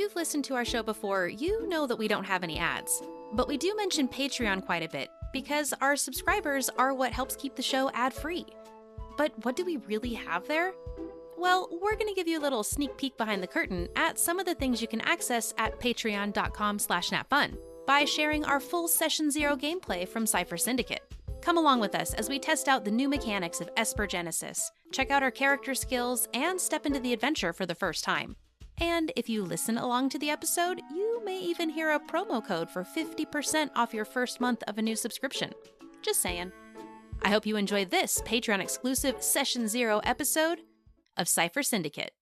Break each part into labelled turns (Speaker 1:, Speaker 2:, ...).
Speaker 1: you've listened to our show before, you know that we don't have any ads. But we do mention Patreon quite a bit, because our subscribers are what helps keep the show ad-free. But what do we really have there? Well, we're going to give you a little sneak peek behind the curtain at some of the things you can access at patreon.com/natfun by sharing our full Session 0 gameplay from Cipher Syndicate. Come along with us as we test out the new mechanics of Esper Genesis, check out our character skills, and step into the adventure for the first time. And if you listen along to the episode, you may even hear a promo code for 50% off your first month of a new subscription. Just saying. I hope you enjoy this Patreon-exclusive Session 0 episode of Cipher Syndicate.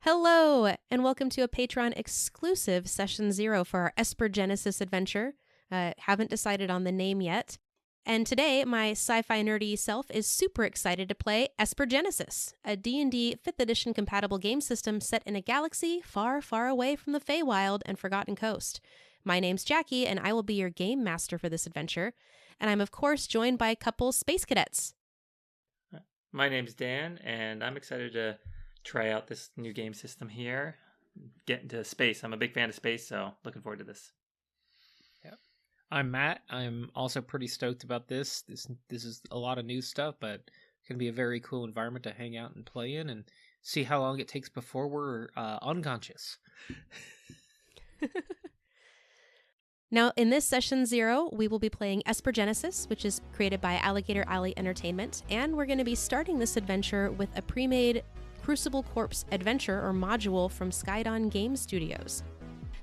Speaker 1: Hello, and welcome to a Patreon-exclusive Session 0 for our Esper Genesis adventure. Haven't decided on the name yet. And today, my sci-fi nerdy self is super excited to play Esper Genesis, a D&D 5th edition compatible game system set in a galaxy far, far away from the Feywild and Forgotten Coast. My name's Jackie, and I will be your game master for this adventure. And I'm, of course, joined by a couple space cadets.
Speaker 2: My name's Dan, and I'm excited to try out this new game system here. Get into space. I'm a big fan of space, so looking forward to this.
Speaker 3: I'm Matt. I'm also pretty stoked about this. This is a lot of new stuff, but it's going to be a very cool environment to hang out and play in and see how long it takes before we're unconscious.
Speaker 1: Now, in this Session 0, we will be playing Esper Genesis, which is created by Alligator Alley Entertainment, and we're going to be starting this adventure with a pre-made Crucible Corpse adventure or module from Skydon Game Studios.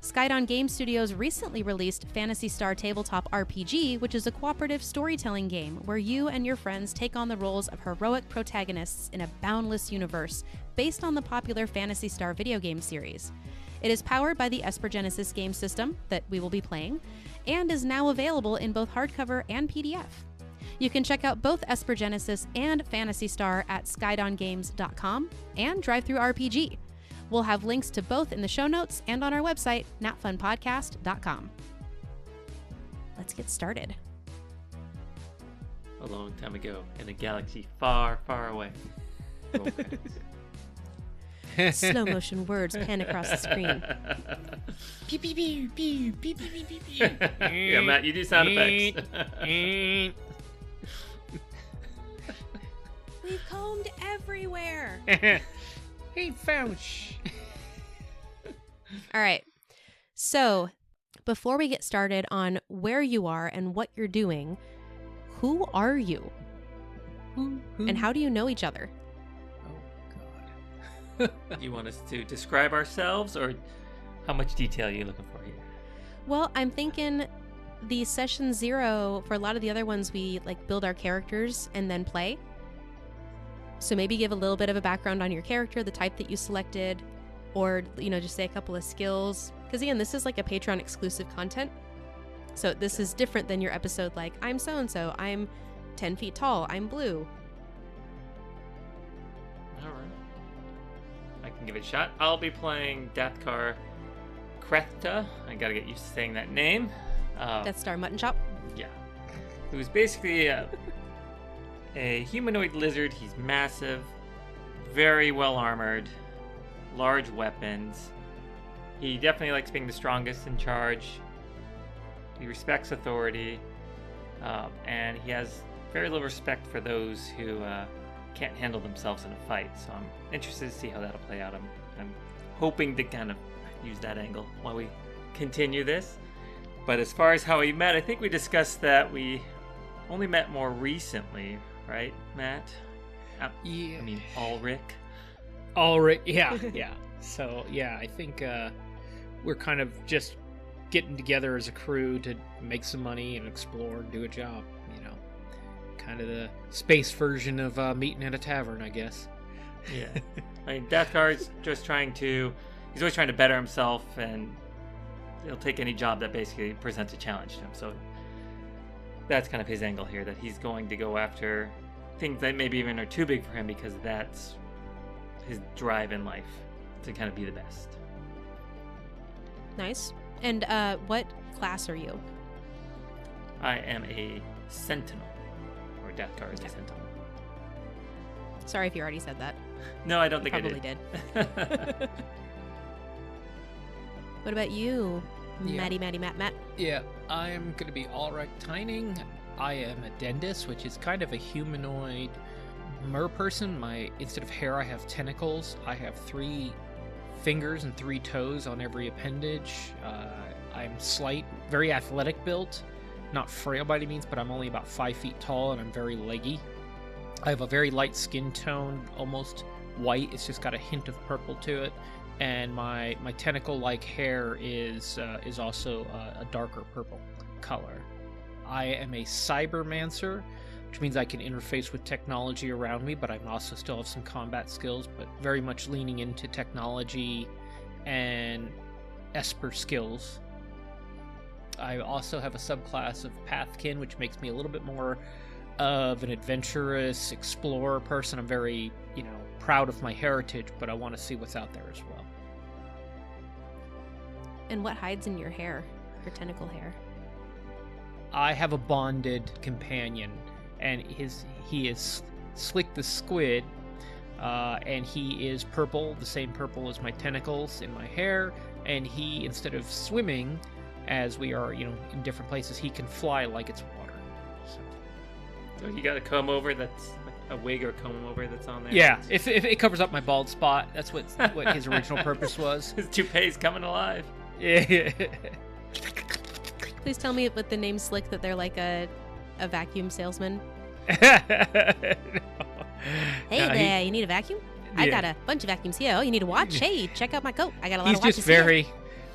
Speaker 1: Skydon Game Studios recently released Phantasy Star Tabletop RPG, which is a cooperative storytelling game where you and your friends take on the roles of heroic protagonists in a boundless universe based on the popular Phantasy Star video game series. It is powered by the Esper Genesis game system that we will be playing, and is now available in both hardcover and PDF. You can check out both Esper Genesis and Phantasy Star at skydongames.com and DriveThruRPG. We'll have links to both in the show notes and on our website, natfunpodcast.com. Let's get started.
Speaker 2: A long time ago, in a galaxy far, far away.
Speaker 1: Slow motion words pan across the screen.
Speaker 3: Pew, pew, pew, pew, pew, pew, pew, pew.
Speaker 2: Yeah, Matt, you do sound effects.
Speaker 1: We've combed everywhere.
Speaker 3: Hey, Fouch.
Speaker 1: All right. So, before we get started on where you are and what you're doing, who are you? And how do you know each other?
Speaker 3: Oh, God.
Speaker 2: You want us to describe ourselves, or how much detail are you looking for here?
Speaker 1: Well, I'm thinking the Session 0, for a lot of the other ones, we build our characters and then play. So maybe give a little bit of a background on your character, the type that you selected, or, just say a couple of skills. Because again, this is a Patreon exclusive content. So this is different than your episode I'm so-and-so, I'm 10 feet tall, I'm blue.
Speaker 2: All right. I can give it a shot. I'll be playing Dathkar Krethta. I gotta get used to saying that name.
Speaker 1: Death Star Mutton Chop.
Speaker 2: Yeah. Who's basically a humanoid lizard. He's massive, very well armored, large weapons. He definitely likes being the strongest in charge. He respects authority, and he has very little respect for those who can't handle themselves in a fight. So I'm interested to see how that'll play out. I'm hoping to kind of use that angle while we continue this. But as far as how we met, I think we discussed that we only met more recently. Right, Matt?
Speaker 3: Yeah.
Speaker 2: I mean, Alrick.
Speaker 3: Alrick, yeah. So, yeah, I think we're kind of just getting together as a crew to make some money and explore and do a job, Kind of the space version of meeting at a tavern, I guess.
Speaker 2: Yeah. I mean, Dathkar's just he's always trying to better himself, and he'll take any job that basically presents a challenge to him. So that's kind of his angle here, that he's going to go after things that maybe even are too big for him, because that's his drive in life, to kind of be the best.
Speaker 1: Nice. And what class are you?
Speaker 2: I am a Sentinel, or Dathkar is a Sentinel.
Speaker 1: Sorry if you already said that.
Speaker 2: No, I don't think
Speaker 1: Probably
Speaker 2: I did.
Speaker 1: did. What about you,
Speaker 3: Yeah.
Speaker 1: Matt?
Speaker 3: Yeah, I'm going to be Alrick Tining. I am a Dendis, which is kind of a humanoid merperson. Instead of hair, I have tentacles. I have 3 fingers and 3 toes on every appendage. I'm slight, very athletic built. Not frail by any means, but I'm only about 5 feet tall, and I'm very leggy. I have a very light skin tone, almost white. It's just got a hint of purple to it. And my tentacle-like hair is also a darker purple color. I am a Cybermancer, which means I can interface with technology around me, but I also still have some combat skills, but very much leaning into technology and Esper skills. I also have a subclass of Pathkin, which makes me a little bit more of an adventurous explorer person. I'm very, proud of my heritage, but I want to see what's out there as well.
Speaker 1: And what hides in your hair, your tentacle hair?
Speaker 3: I have a bonded companion, and he is Slick the Squid, and he is purple, the same purple as my tentacles in my hair, and he, instead of swimming, as we are, in different places, he can fly like it's water.
Speaker 2: So you got a comb over that's a wig or comb over that's on there?
Speaker 3: Yeah, if it covers up my bald spot, that's what his original purpose was.
Speaker 2: His toupee's coming alive.
Speaker 3: Yeah.
Speaker 1: Please tell me with the name Slick that they're like a vacuum salesman.
Speaker 3: No.
Speaker 1: Hey there, you need a vacuum? I
Speaker 3: Yeah.
Speaker 1: got a bunch of vacuums here. Oh, you need a watch? Hey, check out my coat. I got a lot
Speaker 3: He's
Speaker 1: of watches
Speaker 3: just
Speaker 1: here.
Speaker 3: very,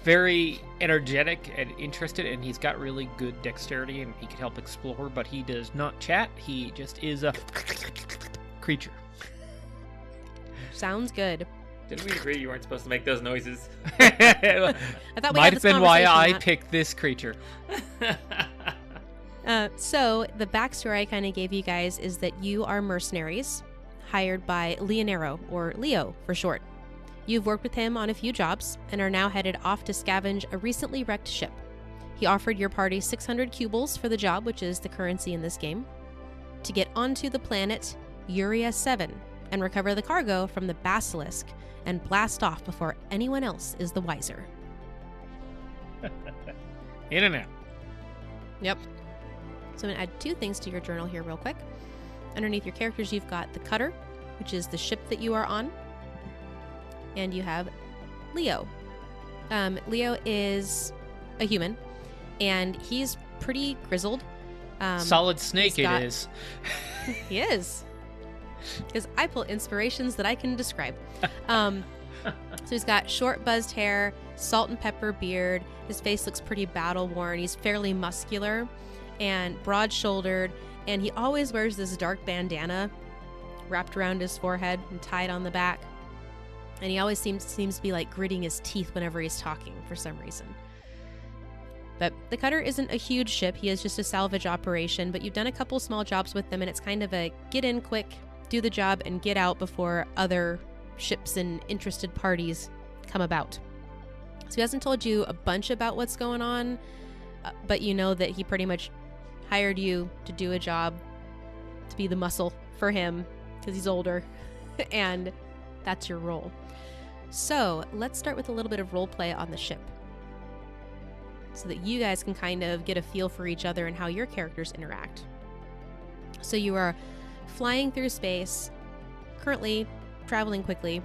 Speaker 3: very energetic and interested, and he's got really good dexterity, and he can help explore, but he does not chat. He just is a creature.
Speaker 1: Sounds good.
Speaker 2: Didn't we agree you weren't supposed to make those noises?
Speaker 1: I thought we
Speaker 3: Might
Speaker 1: had
Speaker 3: have
Speaker 1: this
Speaker 3: been why I
Speaker 1: conversation,
Speaker 3: picked this creature.
Speaker 1: So the backstory I kind of gave you guys is that you are mercenaries hired by Leonero, or Leo for short. You've worked with him on a few jobs and are now headed off to scavenge a recently wrecked ship. He offered your party 600 cubles for the job, which is the currency in this game, to get onto the planet Uria 7 and recover the cargo from the Basilisk and blast off before anyone else is the wiser.
Speaker 3: In and out.
Speaker 1: Yep. So I'm going to add 2 things to your journal here real quick. Underneath your characters, you've got the Cutter, which is the ship that you are on. And you have Leo. Leo is a human, and he's pretty grizzled.
Speaker 3: Solid snake
Speaker 1: he's got-
Speaker 3: it is.
Speaker 1: He is. Because I pull inspirations that I can describe. So he's got short buzzed hair, salt and pepper beard. His face looks pretty battle worn. He's fairly muscular and broad shouldered. And he always wears this dark bandana wrapped around his forehead and tied on the back. And he always seems to be like gritting his teeth whenever he's talking for some reason. But the Cutter isn't a huge ship. He is just a salvage operation. But you've done a couple small jobs with them, and it's kind of a get in quick, do the job, and get out before other ships and interested parties come about. So he hasn't told you a bunch about what's going on, but you know that he pretty much hired you to do a job, to be the muscle for him, because he's older, and that's your role. So let's start with a little bit of role play on the ship, so that you guys can kind of get a feel for each other and how your characters interact. So you are flying through space, currently traveling quickly,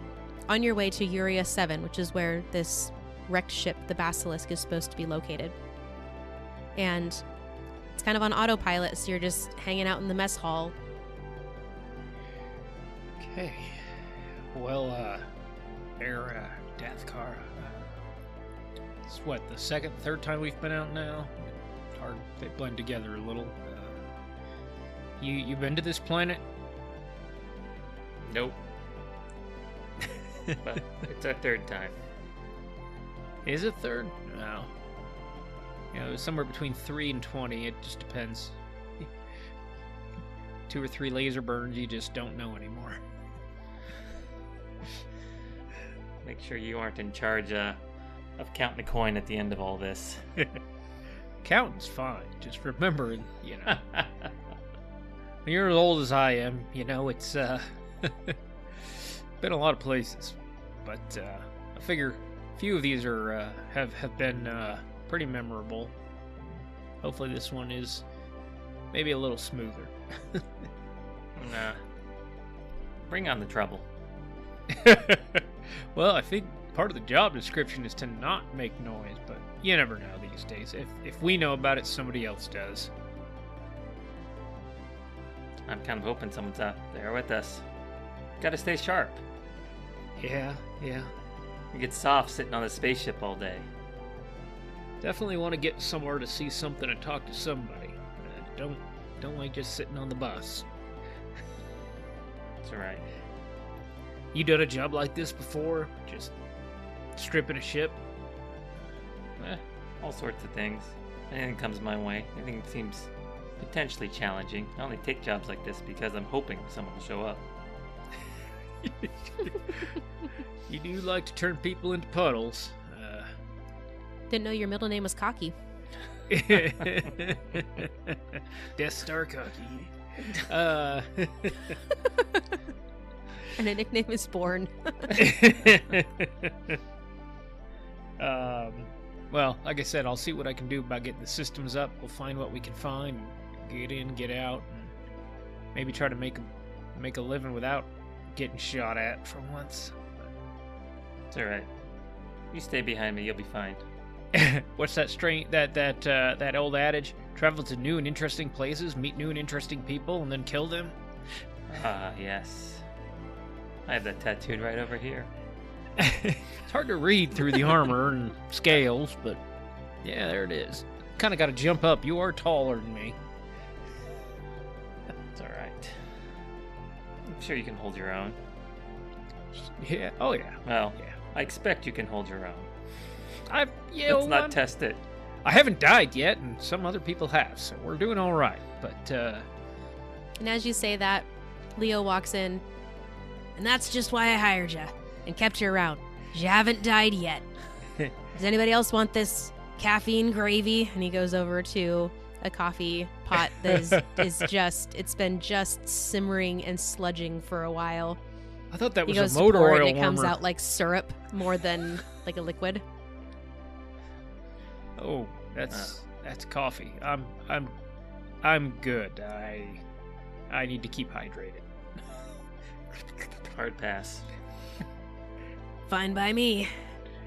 Speaker 1: on your way to Uria 7, which is where this wrecked ship, the Basilisk, is supposed to be located. And it's kind of on autopilot, so you're just hanging out in the mess hall.
Speaker 3: Okay. Well, Dathkar. It's what, the second, third time we've been out now? Hard, they blend together a little. You been to this planet?
Speaker 2: Nope. But it's our 3rd time.
Speaker 3: Is it third? No. It was somewhere between 3 and 20. It just depends. 2 or 3 laser burns, you just don't know anymore.
Speaker 2: Make sure you aren't in charge of counting the coin at the end of all this.
Speaker 3: Counting's fine. Just remember, when you're as old as I am, it's been a lot of places. But I figure few of these are have been pretty memorable. Hopefully this one is maybe a little smoother.
Speaker 2: Nah. Bring on the trouble.
Speaker 3: Well, I think part of the job description is to not make noise, but you never know these days. If we know about it, somebody else does.
Speaker 2: I'm kind of hoping someone's out there with us. Gotta stay sharp.
Speaker 3: Yeah.
Speaker 2: You get soft sitting on the spaceship all day.
Speaker 3: Definitely want to get somewhere to see something and talk to somebody. Don't like just sitting on the bus.
Speaker 2: That's alright.
Speaker 3: You done a job like this before? Just stripping a ship?
Speaker 2: All sorts of things. Anything comes my way. Anything seems potentially challenging. I only take jobs like this because I'm hoping someone will show up.
Speaker 3: You do like to turn people into puddles.
Speaker 1: Didn't know your middle name was Cocky.
Speaker 3: Death Star Cocky.
Speaker 1: And a nickname is Born.
Speaker 3: Well, like I said, I'll see what I can do about getting the systems up. We'll find what we can find, get in, get out, and maybe try to make a living without getting shot at for once.
Speaker 2: It's alright. You stay behind me, you'll be fine.
Speaker 3: What's that old adage? Travel to new and interesting places, meet new and interesting people, and then kill them?
Speaker 2: Ah, yes. I have that tattooed right over here.
Speaker 3: It's hard to read through the armor and scales, but yeah, there it is. Kind of got to jump up. You are taller than me.
Speaker 2: It's alright. I'm sure you can hold your own.
Speaker 3: Yeah. Oh, yeah.
Speaker 2: Well,
Speaker 3: Yeah.
Speaker 2: I expect you can hold your own.
Speaker 3: Let's
Speaker 2: not test it.
Speaker 3: I haven't died yet, and some other people have, so we're doing all right. But,
Speaker 1: And as you say that, Leo walks in. And that's just why I hired you and kept you around. 'Cause you haven't died yet. Does anybody else want this caffeine gravy? And he goes over to a coffee pot that it's been just simmering and sludging for a while.
Speaker 3: I thought that
Speaker 1: He
Speaker 3: was
Speaker 1: goes
Speaker 3: a
Speaker 1: to
Speaker 3: motor
Speaker 1: pour
Speaker 3: oil
Speaker 1: it and it comes
Speaker 3: warmer.
Speaker 1: out like syrup more than like a liquid.
Speaker 3: Oh, that's coffee. I'm good. I need to keep hydrated.
Speaker 2: Hard pass.
Speaker 1: Fine by me.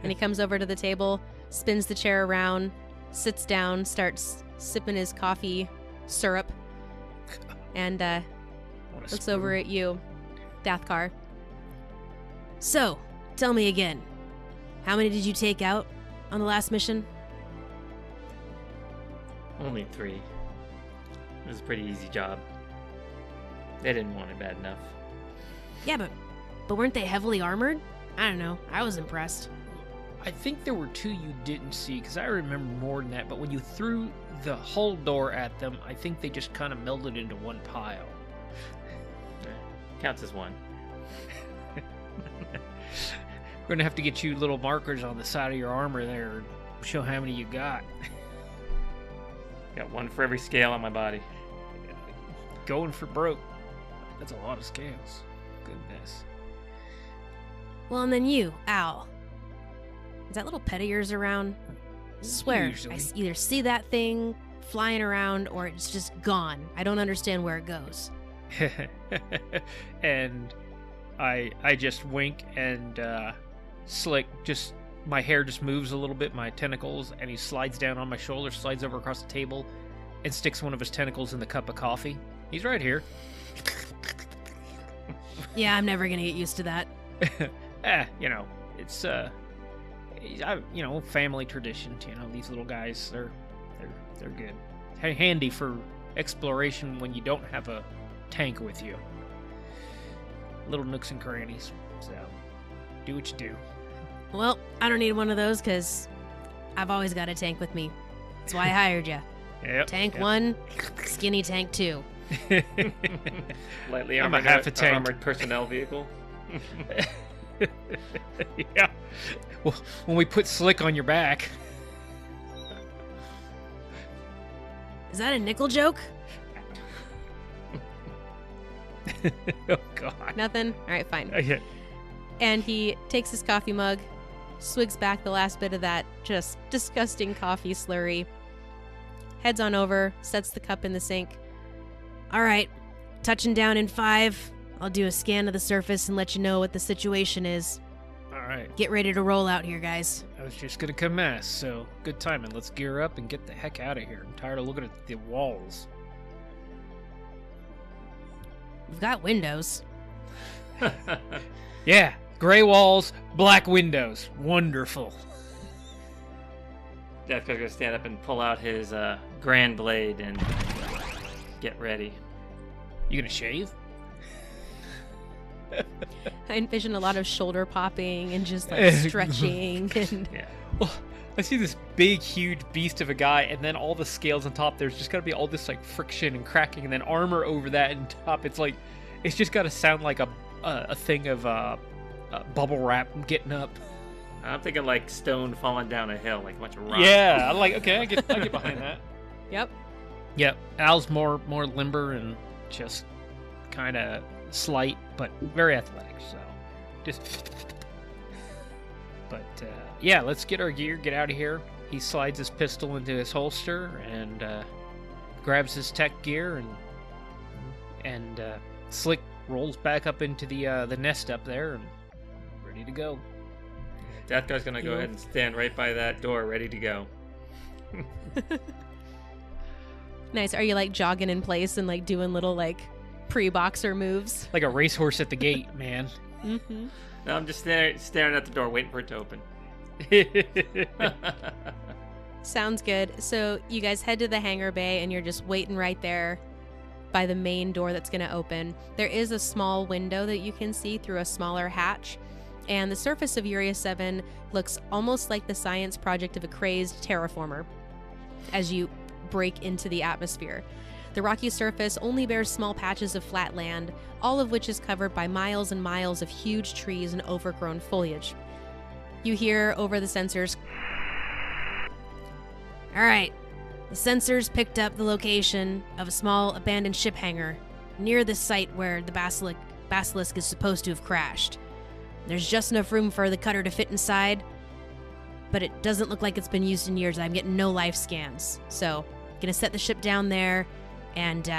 Speaker 1: And he comes over to the table, spins the chair around, sits down, starts sipping his coffee syrup, and looks over at you, Dathkar. So, tell me again, how many did you take out on the last mission?
Speaker 2: Only 3. It was a pretty easy job. They didn't want it bad enough.
Speaker 1: Yeah, but weren't they heavily armored? I don't know. I was impressed.
Speaker 3: I think there were 2 you didn't see, because I remember more than that, but when you threw the hull door at them, I think they just kind of melded into one pile.
Speaker 2: Counts as 1.
Speaker 3: We're going to have to get you little markers on the side of your armor there and show how many you got.
Speaker 2: Got 1 for every scale on my body.
Speaker 3: Going for broke. That's a lot of scales. Goodness.
Speaker 1: Well, and then you, Al. Is that little pet of yours around? I swear,
Speaker 3: Usually.
Speaker 1: I either see that thing flying around or it's just gone. I don't understand where it goes.
Speaker 3: And I just wink, and Slick just, my hair just moves a little bit, my tentacles, and he slides down on my shoulder, slides over across the table, and sticks one of his tentacles in the cup of coffee. He's right here.
Speaker 1: Yeah, I'm never gonna get used to that.
Speaker 3: It's family traditions. These little guys, they're good. Handy for exploration when you don't have a tank with you. Little nooks and crannies. So, do what you do.
Speaker 1: Well, I don't need one of those because I've always got a tank with me. That's why I hired you.
Speaker 3: Yep.
Speaker 1: Tank 1, skinny tank 2.
Speaker 2: Lightly
Speaker 3: I'm
Speaker 2: armored,
Speaker 3: a half a tank.
Speaker 2: armored personnel vehicle.
Speaker 3: Yeah. Well, when we put Slick on your back.
Speaker 1: Is that a nickel joke?
Speaker 3: Oh, God.
Speaker 1: Nothing? All right, fine.
Speaker 3: Yeah.
Speaker 1: And he takes his coffee mug, swigs back the last bit of that just disgusting coffee slurry, heads on over, sets the cup in the sink. All right, touching down in 5. I'll do a scan of the surface and let you know what the situation is.
Speaker 3: All right.
Speaker 1: Get ready to roll out here, guys.
Speaker 3: I was just gonna come ask, so good timing. Let's gear up and get the heck out of here. I'm tired of looking at the walls.
Speaker 1: We've got windows.
Speaker 3: Yeah, gray walls, black windows. Wonderful.
Speaker 2: Dathkar's gonna stand up and pull out his grand blade and get ready.
Speaker 3: You gonna shave?
Speaker 1: I envision a lot of shoulder popping and just like stretching. And
Speaker 2: Yeah.
Speaker 3: Well, I see this big, huge beast of a guy, and then all the scales on top. There's just gotta be all this like friction and cracking, and then armor over that and top. It's like, it's just gotta sound like a thing of bubble wrap getting up.
Speaker 2: I'm thinking like stone falling down a hill, like a bunch of rocks.
Speaker 3: Yeah, I'm like, okay, I get behind that.
Speaker 1: Yep.
Speaker 3: Yep, Al's more limber and just kind of slight, but very athletic. So, just. But yeah, let's get our gear, get out of here. He slides his pistol into his holster and grabs his tech gear, and Slick rolls back up into the nest up there and ready to go.
Speaker 2: Dathkar's gonna go ahead and stand right by that door, ready to go.
Speaker 1: Nice. Are you like jogging in place and like doing little like pre-boxer moves?
Speaker 3: Like a racehorse at the gate, man.
Speaker 1: Mm-hmm.
Speaker 2: No, I'm just staring at the door, waiting for it to open.
Speaker 1: Sounds good. So you guys head to the hangar bay and you're just waiting right there by the main door that's going to open. There is a small window that you can see through a smaller hatch, and the surface of Urias 7 looks almost like the science project of a crazed terraformer as you break into the atmosphere. The rocky surface only bears small patches of flat land, all of which is covered by miles and miles of huge trees and overgrown foliage. You hear over the sensors, "All right, the sensors picked up the location of a small abandoned ship hangar near the site where the Basilisk is supposed to have crashed. There's just enough room for the cutter to fit inside, but it doesn't look like it's been used in years. I'm getting no life scans. So, gonna set the ship down there and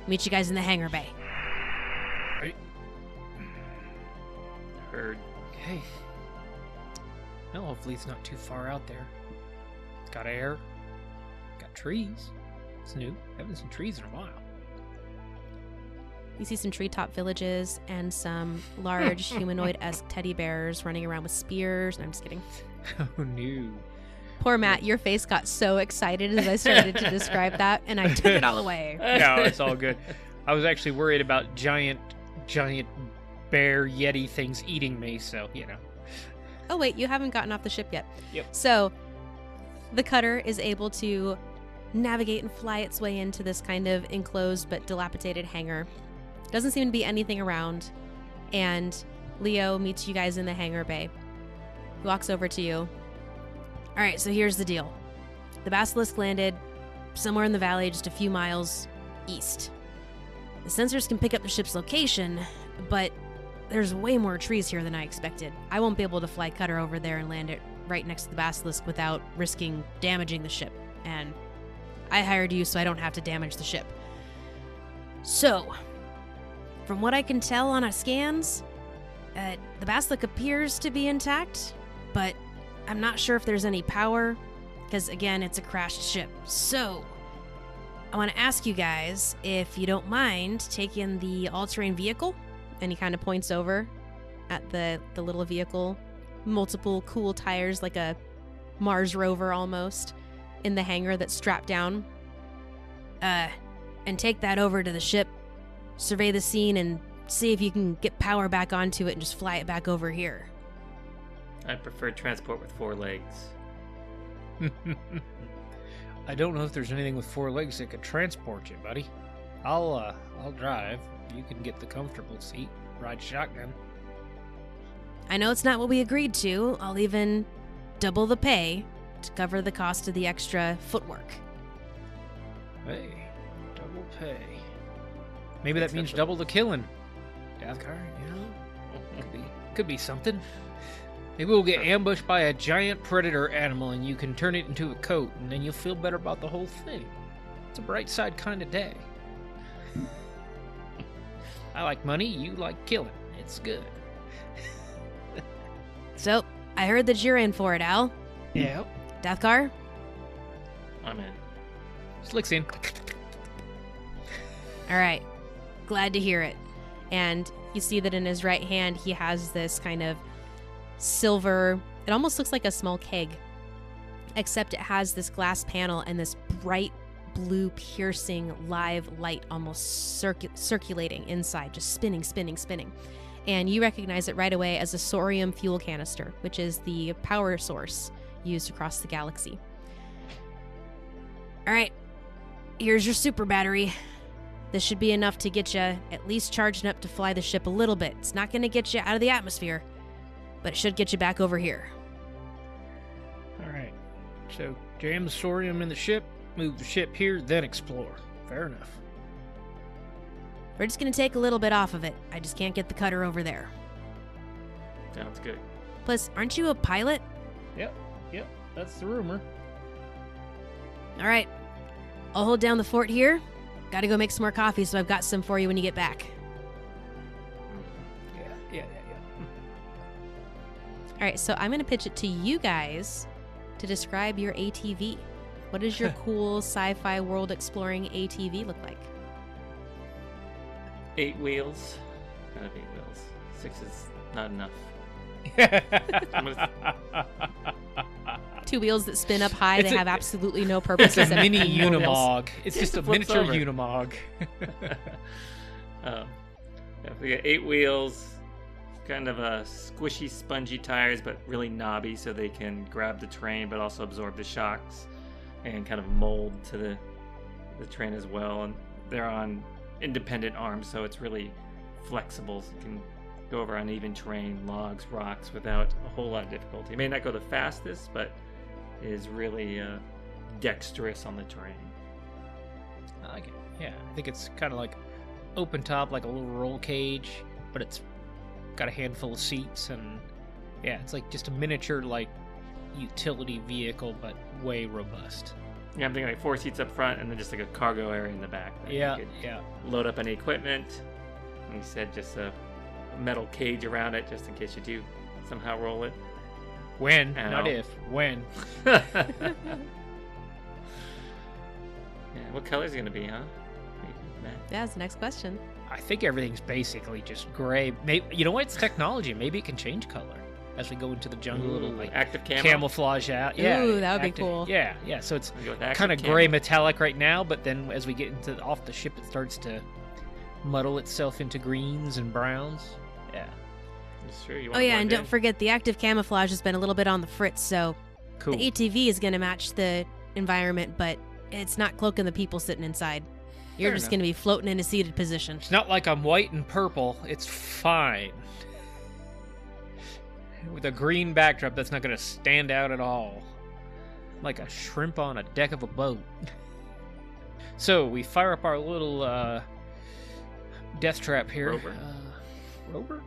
Speaker 1: meet you guys in the hangar bay."
Speaker 3: Right.
Speaker 2: Heard.
Speaker 3: Okay. Well, hopefully it's not too far out there. It's got air. Got trees. It's new. Haven't seen trees in a while.
Speaker 1: You see some treetop villages and some large humanoid-esque teddy bears running around with spears. No, I'm just kidding.
Speaker 3: Oh, no.
Speaker 1: Poor Matt, your face got so excited as I started to describe that, and I took it all away.
Speaker 3: No, it's all good. I was actually worried about giant bear yeti things eating me, so, you know.
Speaker 1: Oh, wait, you haven't gotten off the ship yet.
Speaker 3: Yep.
Speaker 1: So, the cutter is able to navigate and fly its way into this kind of enclosed but dilapidated hangar. Doesn't seem to be anything around, and Leo meets you guys in the hangar bay. He walks over to you. "All right, so here's the deal. The Basilisk landed somewhere in the valley just a few miles east. The sensors can pick up the ship's location, but there's way more trees here than I expected. I won't be able to fly cutter over there and land it right next to the Basilisk without risking damaging the ship, and I hired you so I don't have to damage the ship. So, from what I can tell on our scans, the Basilisk appears to be intact, but I'm not sure if there's any power, because again, it's a crashed ship. So, I want to ask you guys if you don't mind taking the all-terrain vehicle," and he kind of points over at the little vehicle, multiple cool tires like a Mars rover almost, in the hangar that's strapped down, and take that over to the ship, survey the scene, and see if you can get power back onto it and just fly it back over here.
Speaker 2: I prefer transport with 4 legs.
Speaker 3: I don't know if there's anything with 4 legs that could transport you, buddy. I'll drive. You can get the comfortable seat. Ride shotgun.
Speaker 1: I know it's not what we agreed to. I'll even double the pay to cover the cost of the extra footwork.
Speaker 3: Hey, double pay. Maybe that means double the killing. Dathkar, you know? Could be something. Maybe we'll get ambushed by a giant predator animal and you can turn it into a coat, and then you'll feel better about the whole thing. It's a bright side kind of day. I like money, you like killing. It's good.
Speaker 1: So, I heard that you're in for it, Al.
Speaker 3: Yeah.
Speaker 1: Dathkar?
Speaker 2: I'm in.
Speaker 3: Slick's in.
Speaker 1: All right. Glad to hear it. And you see that in his right hand, he has this kind of silver, it almost looks like a small keg, except it has this glass panel and this bright blue piercing live light almost circulating inside, just spinning. And you recognize it right away as a sorium fuel canister, which is the power source used across the galaxy. All right, here's your super battery. This should be enough to get you at least charged up to fly the ship a little bit. It's not going to get you out of the atmosphere, but it should get you back over here.
Speaker 3: All right. So, jam the sorium in the ship, move the ship here, then explore. Fair enough.
Speaker 1: We're just going to take a little bit off of it. I just can't get the cutter over there.
Speaker 2: Sounds good.
Speaker 1: Plus, aren't you a pilot?
Speaker 3: Yep. That's the rumor.
Speaker 1: All right. I'll hold down the fort here. Gotta go make some more coffee, so I've got some for you when you get back.
Speaker 3: Yeah.
Speaker 1: All right, so I'm going to pitch it to you guys to describe your ATV. What does your cool sci-fi world exploring ATV look like?
Speaker 2: 8 wheels. Kind of 8 wheels. 6 is not enough.
Speaker 1: 2 wheels that spin up high. They have absolutely no purpose.
Speaker 3: It's a mini unimog. It's just a
Speaker 2: flips
Speaker 3: miniature
Speaker 2: over.
Speaker 3: unimog.
Speaker 2: We got 8 wheels, kind of a squishy, spongy tires, but really knobby, so they can grab the terrain, but also absorb the shocks and kind of mold to the terrain as well. And they're on independent arms, so it's really flexible. So you can go over uneven terrain, logs, rocks, without a whole lot of difficulty. It may not go the fastest, but is really dexterous on the terrain.
Speaker 3: I like it. Yeah, I think it's kind of like open top, like a little roll cage, but it's got a handful of seats, and yeah, it's like just a miniature like utility vehicle, but way robust.
Speaker 2: Yeah, I'm thinking like 4 seats up front, and then just like a cargo area in the back.
Speaker 3: Yeah.
Speaker 2: Load up any equipment. And you said just a metal cage around it, just in case you do somehow roll it.
Speaker 3: When,
Speaker 2: Ow.
Speaker 3: not if. When.
Speaker 2: Yeah, what color is it gonna be, huh? Matt?
Speaker 1: Yeah, that's the next question.
Speaker 3: I think everything's basically just gray. Maybe, you know what? It's technology. Maybe it can change color as we go into the jungle. It'll like
Speaker 2: active camo?
Speaker 3: camouflage out. Yeah,
Speaker 1: Ooh, that would be
Speaker 3: active-
Speaker 1: cool.
Speaker 3: Yeah. So it's
Speaker 2: I'll go with active
Speaker 3: kind of
Speaker 2: camo.
Speaker 3: gray metallic right now, but then as we get into off the ship, it starts to muddle itself into greens and browns. Yeah.
Speaker 2: Sure, you
Speaker 1: Oh
Speaker 2: want
Speaker 1: yeah,
Speaker 2: to
Speaker 1: and don't forget the active camouflage has been a little bit on the fritz, so
Speaker 3: Cool.
Speaker 1: the ATV is going to match the environment, but it's not cloaking the people sitting inside. You're
Speaker 2: Fair
Speaker 1: just
Speaker 2: enough.
Speaker 1: going to be floating in a seated position.
Speaker 3: It's not like I'm white and purple. It's fine. With a green backdrop, that's not going to stand out at all. Like a shrimp on a deck of a boat. So, we fire up our little death trap here.
Speaker 2: Rover.
Speaker 3: Rover?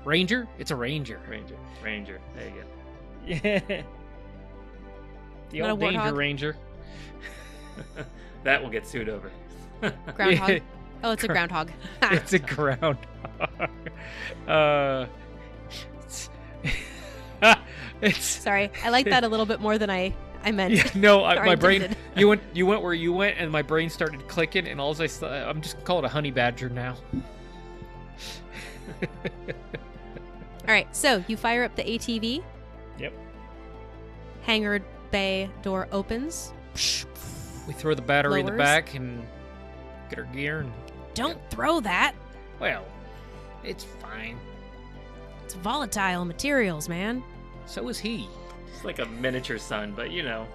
Speaker 3: Ranger? It's a Ranger.
Speaker 2: Ranger. There you go.
Speaker 3: Yeah. The
Speaker 1: Not a
Speaker 3: old Danger
Speaker 1: warthog?
Speaker 3: Ranger.
Speaker 2: That will get sued over.
Speaker 1: Groundhog. Oh, it's a groundhog.
Speaker 3: It's a groundhog. It's
Speaker 1: Sorry, I like that a little bit more than I meant.
Speaker 3: yeah, no,
Speaker 1: Or
Speaker 3: my brain.
Speaker 1: intended.
Speaker 3: You went where you went, and my brain started clicking, and all I'm just call it a honey badger now.
Speaker 1: All right, so you fire up the ATV.
Speaker 3: Yep.
Speaker 1: Hangar bay door opens.
Speaker 3: We throw the battery in the
Speaker 1: Lowers.
Speaker 3: back and get our gear, and
Speaker 1: Don't throw that.
Speaker 3: well, it's fine.
Speaker 1: It's volatile materials, man.
Speaker 3: So is he.
Speaker 2: It's like a miniature sun, but you know.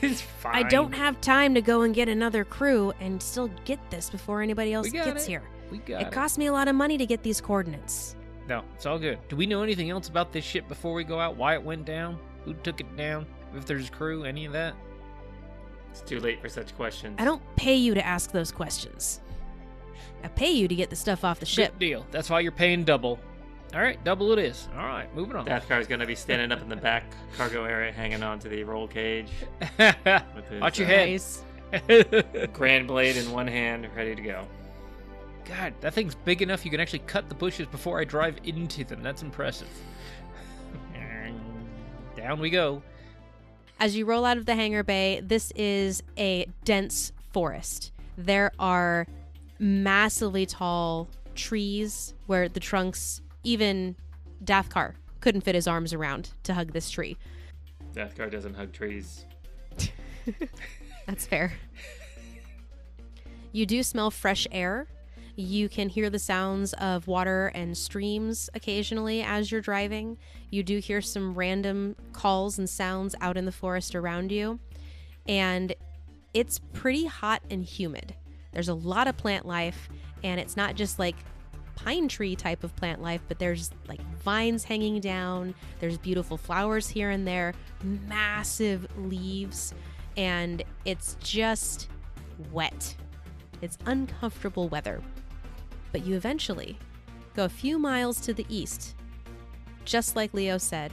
Speaker 3: It's fine.
Speaker 1: I don't have time to go and get another crew and still get this before anybody else
Speaker 3: We got
Speaker 1: gets
Speaker 3: it.
Speaker 1: here.
Speaker 3: We got
Speaker 1: It cost me a lot of money to get these coordinates.
Speaker 3: No, it's all good. Do we know anything else about this ship before we go out? Why it went down? Who took it down? If there's a crew? Any of that?
Speaker 2: It's too late for such questions.
Speaker 1: I don't pay you to ask those questions. I pay you to get the stuff off the ship.
Speaker 3: Good deal. That's why you're paying double. All right, double it is. All right, moving on.
Speaker 2: Dathkar's gonna be standing up in the back cargo area, hanging on to the roll cage. With his,
Speaker 3: Watch your head.
Speaker 1: Nice.
Speaker 2: grand blade in one hand, ready to go.
Speaker 3: God, that thing's big enough you can actually cut the bushes before I drive into them. That's impressive. Down we go.
Speaker 1: As you roll out of the hangar bay, this is a dense forest. There are massively tall trees where the trunks, even Dathkar couldn't fit his arms around to hug this tree.
Speaker 2: Dathkar doesn't hug trees.
Speaker 1: That's fair. You do smell fresh air. You can hear the sounds of water and streams occasionally as you're driving. You do hear some random calls and sounds out in the forest around you. And it's pretty hot and humid. There's a lot of plant life, and it's not just like pine tree type of plant life, but there's like vines hanging down. There's beautiful flowers here and there, massive leaves, and it's just wet. It's uncomfortable weather. But you eventually go a few miles to the east, just like Leo said,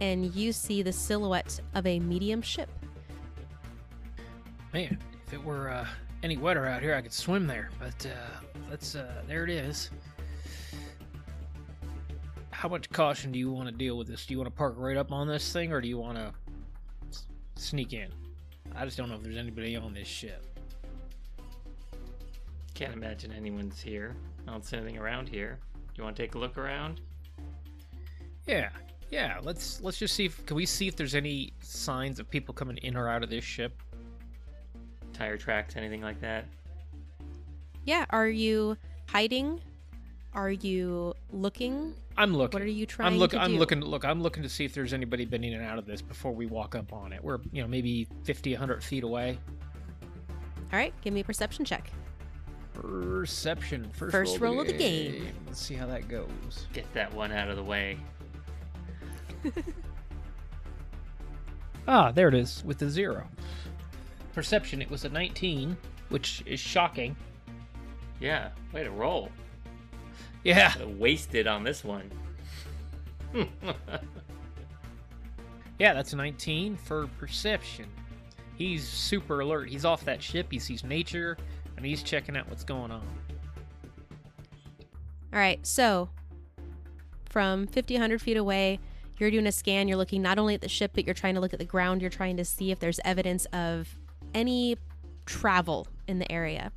Speaker 1: and you see the silhouette of a medium ship.
Speaker 3: Man, if it were any wetter out here, I could swim there. But there it is. How much caution do you want to deal with this? Do you want to park right up on this thing, or do you want to sneak in? I just don't know if there's anybody on this ship.
Speaker 2: Can't imagine anyone's here. I don't see anything around here. Do you want to take a look around?
Speaker 3: Yeah. Let's just see if can we see if there's any signs of people coming in or out of this ship.
Speaker 2: Tire tracks, anything like that?
Speaker 1: Yeah, are you hiding? Are you looking?
Speaker 3: I'm looking.
Speaker 1: What are you trying to do?
Speaker 3: I'm looking to see if there's anybody been in and out of this before we walk up on it. We're, maybe 50, 100 feet away.
Speaker 1: All right, give me a perception check.
Speaker 3: Perception.
Speaker 1: First roll of the game.
Speaker 3: Let's see how that goes.
Speaker 2: Get that one out of the way.
Speaker 3: There it is with the 0. Perception, it was a 19, which is shocking.
Speaker 2: Yeah, way to roll.
Speaker 3: Yeah.
Speaker 2: Wasted on this one.
Speaker 3: Yeah, that's a 19 for perception. He's super alert. He's off that ship. He sees nature, and he's checking out what's going on.
Speaker 1: All right, so from 50, 100 feet away, you're doing a scan. You're looking not only at the ship, but you're trying to look at the ground. You're trying to see if there's evidence of any travel in the area.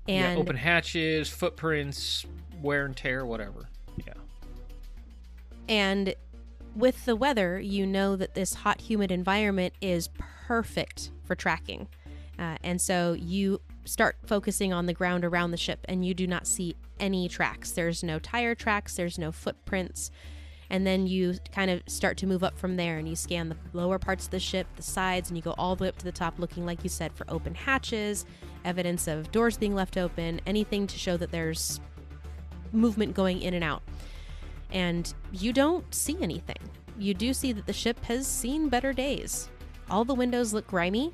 Speaker 1: And
Speaker 3: open hatches, footprints, wear and tear, whatever. Yeah.
Speaker 1: And with the weather, you know that this hot, humid environment is perfect for tracking. And so you start focusing on the ground around the ship, and you do not see any tracks. There's no tire tracks. There's no footprints. And then you kind of start to move up from there, and you scan the lower parts of the ship, the sides, and you go all the way up to the top looking, like you said, for open hatches, evidence of doors being left open, anything to show that there's movement going in and out. And you don't see anything. You do see that the ship has seen better days. All the windows look grimy,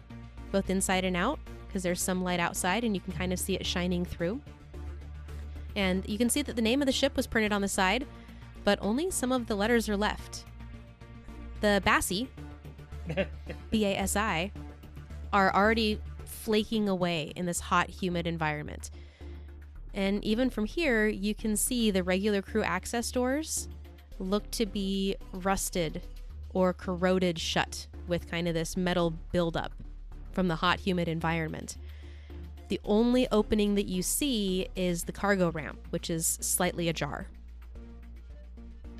Speaker 1: both inside and out, because there's some light outside and you can kind of see it shining through. And you can see that the name of the ship was printed on the side, but only some of the letters are left. The Bassi, B-A-S-I, are already flaking away in this hot, humid environment. And even from here, you can see the regular crew access doors look to be rusted or corroded shut with kind of this metal buildup from the hot, humid environment. The only opening that you see is the cargo ramp, which is slightly ajar.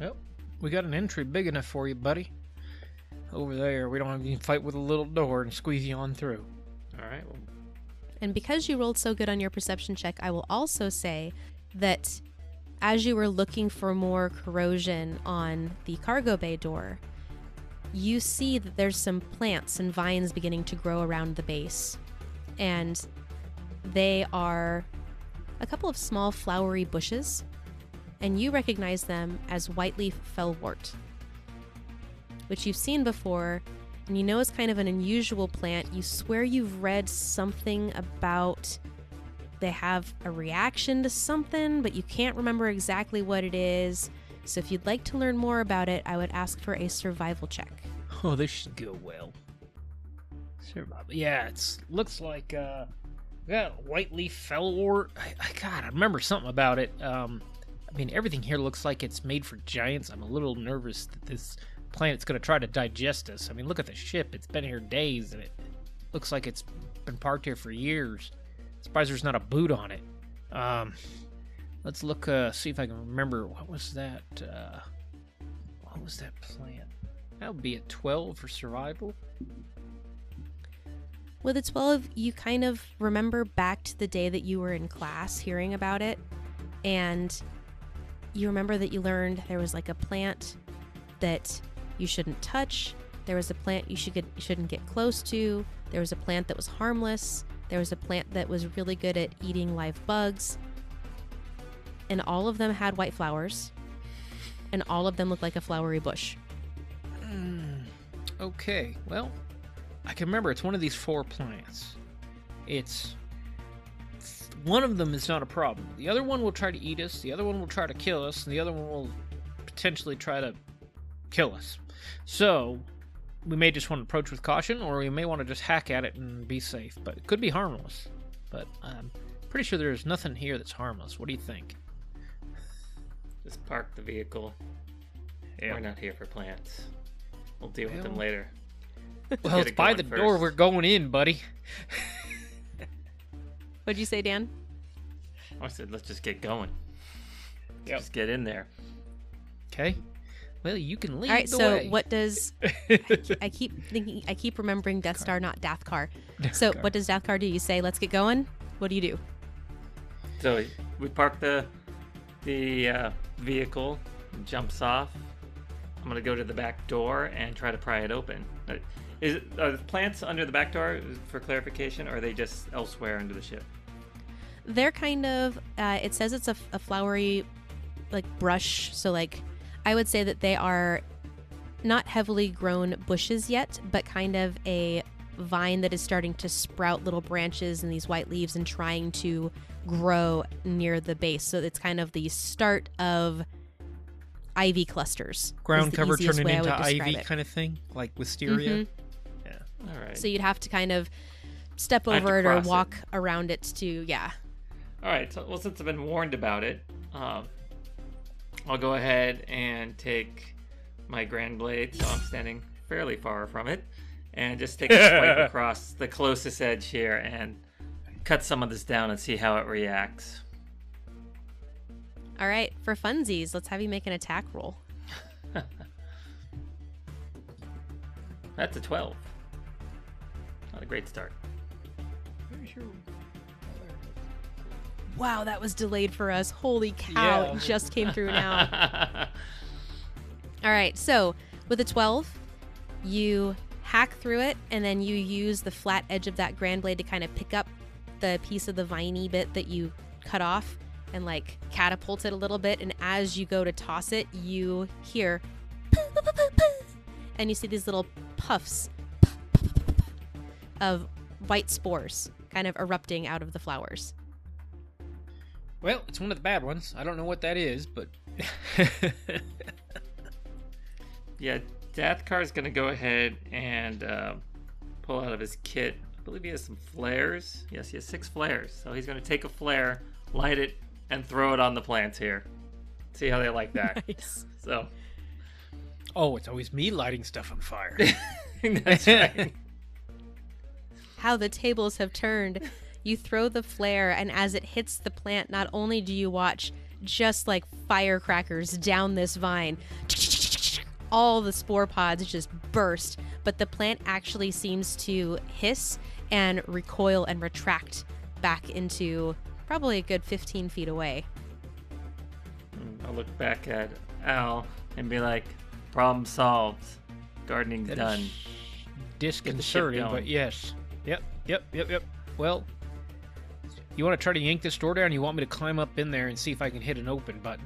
Speaker 3: Yep. We got an entry big enough for you, buddy. Over there, we don't have to fight with a little door and squeeze you on through.
Speaker 2: All right. Well.
Speaker 1: And because you rolled so good on your perception check, I will also say that as you were looking for more corrosion on the cargo bay door, you see that there's some plants and vines beginning to grow around the base. And they are a couple of small flowery bushes, and you recognize them as whiteleaf fellwort, which you've seen before, and you know is kind of an unusual plant. You swear you've read something about they have a reaction to something, but you can't remember exactly what it is. So if you'd like to learn more about it, I would ask for a survival check.
Speaker 3: Oh, this should go well. Survival. Yeah, looks like we got a white leaf fellwort. God, I remember something about it. I mean, everything here looks like it's made for giants. I'm a little nervous that this planet's going to try to digest us. I mean, look at the ship. It's been here days, and it looks like it's been parked here for years. Surprised there's not a boot on it. Let's look, see if I can remember. What was that plant? That would be a 12 for survival.
Speaker 1: With a 12, you kind of remember back to the day that you were in class hearing about it, and you remember that you learned there was like a plant that you shouldn't touch, there was a plant you shouldn't get close to, there was a plant that was harmless, there was a plant that was really good at eating live bugs, and all of them had white flowers, and all of them looked like a flowery bush.
Speaker 3: Okay, well, I can remember it's one of these 4 plants. One of them is not a problem. The other one will try to eat us, the other one will try to kill us, and the other one will potentially try to kill us. So, we may just want to approach with caution, or we may want to just hack at it and be safe. But it could be harmless. But I'm pretty sure there's nothing here that's harmless. What do you think?
Speaker 2: Just park the vehicle.
Speaker 3: Yeah.
Speaker 2: We're not here for plants. We'll deal with them later.
Speaker 3: Well, it's by the door. We're going in, buddy.
Speaker 1: What'd you say, Dan?
Speaker 2: I said, let's just get going.
Speaker 3: Yep.
Speaker 2: Just get in there.
Speaker 3: Okay. Well, you can lead
Speaker 1: All right,
Speaker 3: the
Speaker 1: so
Speaker 3: way.
Speaker 1: what does... I keep remembering Death Star, not Dathkar. So what does Dathkar do? You say, let's get going? What do you do?
Speaker 2: So we park the vehicle, jumps off. I'm going to go to the back door and try to pry it open. Are the plants under the back door, for clarification, or are they just elsewhere under the ship?
Speaker 1: They're kind of... it says it's a flowery, like, brush. So, like, I would say that they are not heavily grown bushes yet, but kind of a vine that is starting to sprout little branches and these white leaves and trying to grow near the base. So it's kind of the start of ivy clusters.
Speaker 3: Ground cover turning into ivy kind of thing, like wisteria.
Speaker 1: Mm-hmm.
Speaker 2: All right.
Speaker 1: So you'd have to kind of step over it or walk around it to, yeah.
Speaker 2: All right. So, well, since I've been warned about it, I'll go ahead and take my grand blade, so I'm standing fairly far from it, and just take a swipe across the closest edge here and cut some of this down and see how it reacts.
Speaker 1: All right. For funsies, let's have you make an attack roll.
Speaker 2: That's a 12. Not a great start.
Speaker 1: Wow, that was delayed for us. Holy cow,
Speaker 3: Yeah.
Speaker 1: It just came through now. All right, so with a 12, you hack through it, and then you use the flat edge of that grand blade to kind of pick up the piece of the viney bit that you cut off and, like, catapult it a little bit. And as you go to toss it, you hear and you see these little puffs of white spores kind of erupting out of the flowers.
Speaker 3: Well, it's one of the bad ones. I don't know what that is, but...
Speaker 2: Yeah, Dathkar's going to go ahead and pull out of his kit. I believe he has some flares. Yes, he has 6 flares. So he's going to take a flare, light it, and throw it on the plants here. See how they like that.
Speaker 1: Nice.
Speaker 2: So...
Speaker 3: Oh, it's always me lighting stuff on fire.
Speaker 2: That's right.
Speaker 1: How the tables have turned. You throw the flare, and as it hits the plant, not only do you watch just like firecrackers down this vine, all the spore pods just burst, but the plant actually seems to hiss and recoil and retract back into probably a good 15 feet away.
Speaker 2: I'll look back at Al and be like, problem solved. Gardening's
Speaker 3: That
Speaker 2: done.
Speaker 3: is disconcerting,
Speaker 2: going.
Speaker 3: but yes. Yep. Well, you want to try to yank this door down? You want me to climb up in there and see if I can hit an open button?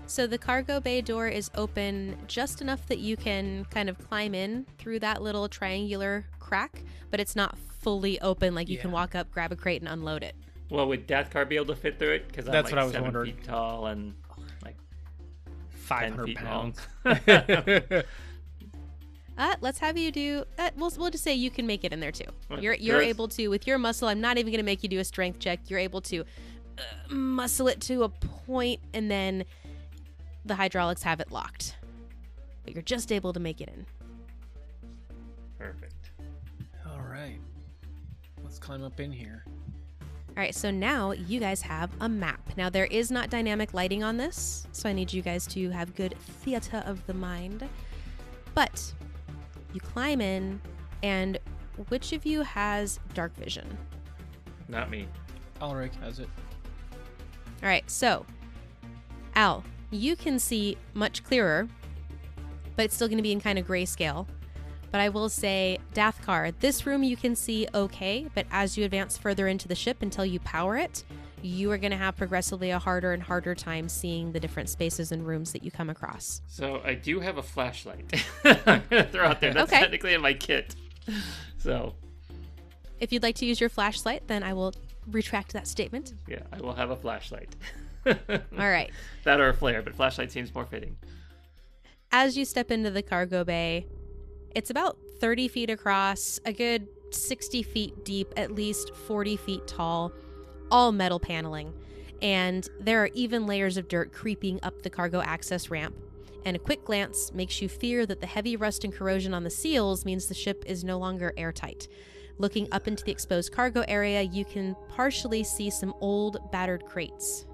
Speaker 1: So the cargo bay door is open just enough that you can kind of climb in through that little triangular crack, but it's not fully open, like you can walk up, grab a crate, and unload it.
Speaker 2: Well, would Dathkar be able to fit through it? Because I'm
Speaker 3: That's
Speaker 2: like
Speaker 3: what I was
Speaker 2: 7
Speaker 3: wondering.
Speaker 2: feet tall and like
Speaker 3: 500 pounds.
Speaker 1: Let's have you do. We'll just say you can make it in there too. You're
Speaker 2: Chris?
Speaker 1: able to with your muscle. I'm not even going to make you do a strength check. You're able to muscle it to a point, and then the hydraulics have it locked. But you're just able to make it in.
Speaker 2: Perfect.
Speaker 3: All right. Let's climb up in here.
Speaker 1: All right, so now you guys have a map. Now, there is not dynamic lighting on this, so I need you guys to have good theater of the mind. But you climb in, and which of you has dark vision?
Speaker 2: Not me.
Speaker 3: Alrick has it.
Speaker 1: All right, so Al, you can see much clearer, but it's still going to be in kind of grayscale. But I will say, Dathkar, this room you can see okay, but as you advance further into the ship until you power it, you are going to have progressively a harder and harder time seeing the different spaces and rooms that you come across.
Speaker 2: So I do have a flashlight. I'm going to throw out there. That's technically in my kit. So.
Speaker 1: If you'd like to use your flashlight, then I will retract that statement.
Speaker 2: Yeah, I will have a flashlight.
Speaker 1: All right.
Speaker 2: That or a flare, but flashlight seems more fitting.
Speaker 1: As you step into the cargo bay, it's about 30 feet across, a good 60 feet deep, at least 40 feet tall, all metal paneling. And there are even layers of dirt creeping up the cargo access ramp. And a quick glance makes you fear that the heavy rust and corrosion on the seals means the ship is no longer airtight. Looking up into the exposed cargo area, you can partially see some old, battered crates.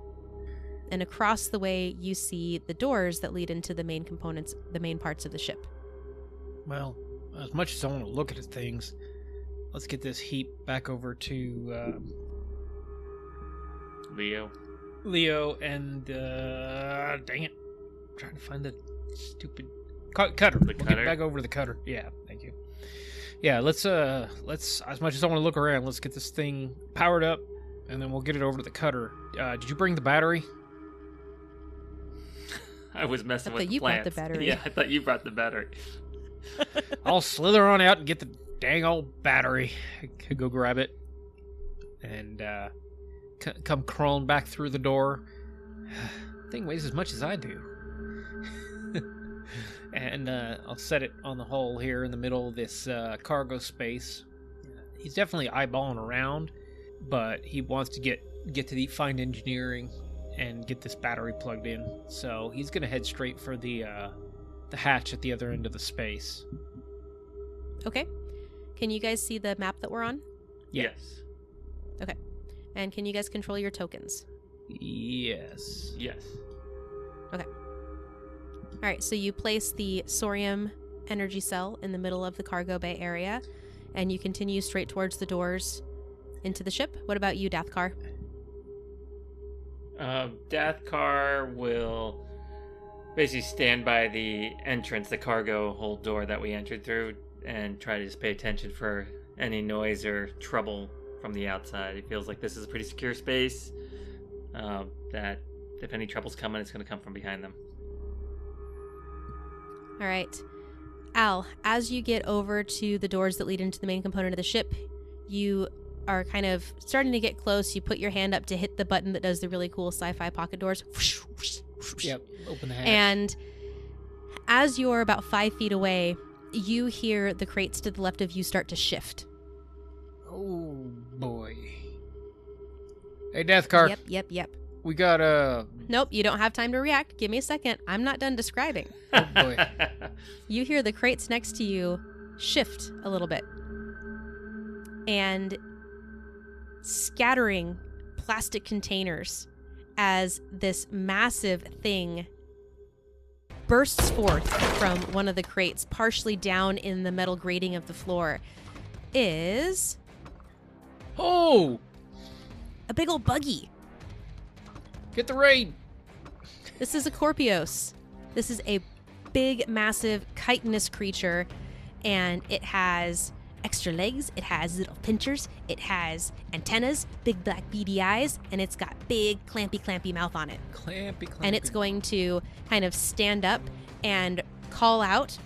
Speaker 1: And across the way, you see the doors that lead into the main components, the main parts of the ship.
Speaker 3: Well, as much as I want to look at the things, let's get this heap back over to Leo and dang it, I'm trying to find the stupid cutter. We'll get back over to the cutter. Yeah, thank you. Yeah, let's as much as I want to look around, let's get this thing powered up, and then we'll get it over to the cutter. Did you bring the battery?
Speaker 2: I was messing with the
Speaker 1: you
Speaker 2: plants.
Speaker 1: brought the battery.
Speaker 2: Yeah, I thought you brought the battery.
Speaker 3: I'll slither on out and get the dang old battery. I could go grab it and come crawling back through the door. Thing weighs as much as I do. And I'll set it on the hull here in the middle of this cargo space. He's definitely eyeballing around, but he wants to get to the fine engineering and get this battery plugged in. So he's going to head straight for the hatch at the other end of the space.
Speaker 1: Okay. Can you guys see the map that we're on?
Speaker 2: Yes.
Speaker 1: Okay. And can you guys control your tokens?
Speaker 3: Yes.
Speaker 2: Yes.
Speaker 1: Okay. All right, so you place the Sorium energy cell in the middle of the cargo bay area, and you continue straight towards the doors into the ship. What about you, Dathkar?
Speaker 2: Dathkar will basically stand by the entrance, the cargo hold door that we entered through, and try to just pay attention for any noise or trouble from the outside. It feels like this is a pretty secure space, that if any trouble's coming, it's going to come from behind them.
Speaker 1: All right. Al, as you get over to the doors that lead into the main component of the ship, you are kind of starting to get close. You put your hand up to hit the button that does the really cool sci-fi pocket doors.
Speaker 3: Yep, open the hatch.
Speaker 1: And as you're about 5 feet away, you hear the crates to the left of you start to shift.
Speaker 3: Oh, boy. Hey, Dathkar.
Speaker 1: Yep.
Speaker 3: We got
Speaker 1: Nope, you don't have time to react. Give me a second. I'm not done describing.
Speaker 3: Oh, boy.
Speaker 1: You hear the crates next to you shift a little bit. And scattering plastic containers as this massive thing bursts forth from one of the crates, partially down in the metal grating of the floor, is
Speaker 3: Oh!
Speaker 1: a big old buggy.
Speaker 3: Get the raid!
Speaker 1: This is a Corpios. This is a big, massive, chitinous creature, and it has extra legs, it has little pinchers, it has antennas, big black beady eyes, and it's got big clampy mouth on it.
Speaker 3: Clampy.
Speaker 1: And it's going to kind of stand up and call out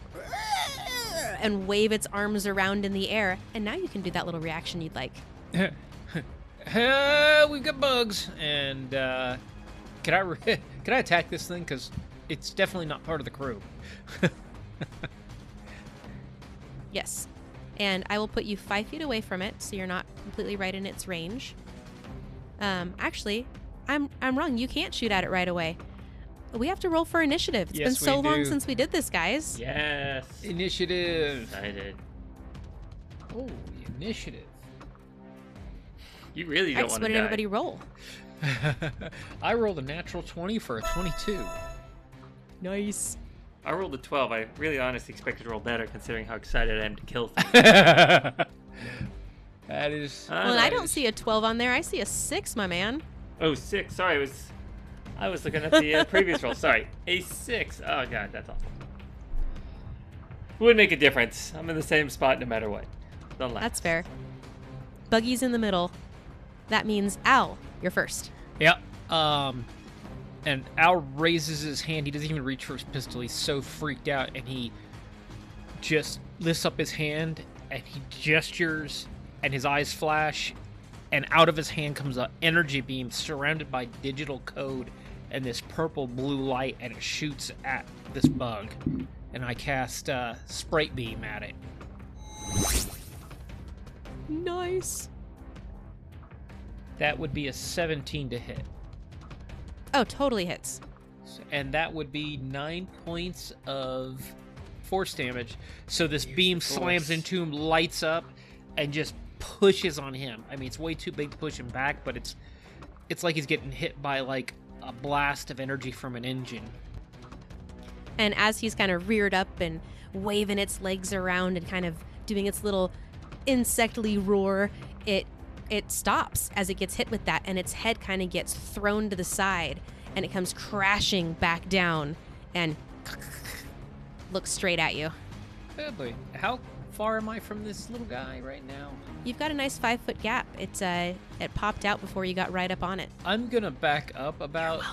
Speaker 1: and wave its arms around in the air. And now you can do that little reaction you'd like.
Speaker 3: We've got bugs. And can I attack this thing? Because it's definitely not part of the crew.
Speaker 1: Yes. And I will put you 5 feet away from it, so you're not completely right in its range. Actually, I'm wrong. You can't shoot at it right away. We have to roll for initiative. It's been so long since we did this, guys.
Speaker 2: Yes.
Speaker 3: Initiative.
Speaker 2: Excited.
Speaker 3: Oh, initiative.
Speaker 2: You really don't want to
Speaker 1: What did
Speaker 2: die.
Speaker 1: everybody roll?
Speaker 3: I rolled a natural 20 for a 22.
Speaker 1: Nice.
Speaker 2: I rolled a 12. I really honestly expected to roll better considering how excited I am to kill things.
Speaker 3: That is...
Speaker 1: Well, and I don't see a 12 on there. I see a 6, my man.
Speaker 2: Oh, 6. Sorry, I was looking at the previous roll. Sorry. A 6. Oh, God, that's awful. Would make a difference. I'm in the same spot no matter what. Don't laugh.
Speaker 1: That's fair. Buggy's in the middle. That means Al, you're first.
Speaker 3: Yep. And Al raises his hand. He doesn't even reach for his pistol. He's so freaked out, and he just lifts up his hand, and he gestures, and his eyes flash, and out of his hand comes an energy beam surrounded by digital code and this purple-blue light, and it shoots at this bug. And I cast Sprite Beam at it.
Speaker 1: Nice.
Speaker 3: That would be a 17 to hit.
Speaker 1: Oh, totally hits.
Speaker 3: And that would be 9 points of force damage. So this beam slams into him, lights up, and just pushes on him. I mean, it's way too big to push him back, but it's like he's getting hit by like a blast of energy from an engine.
Speaker 1: And as he's kind of reared up and waving its legs around and kind of doing its little insectly roar, it stops as it gets hit with that, and its head kind of gets thrown to the side, and it comes crashing back down and looks straight at you.
Speaker 3: Oh boy. How far am I from this little guy right now?
Speaker 1: You've got a nice 5-foot gap. It popped out before you got right up on it.
Speaker 3: I'm gonna back up about...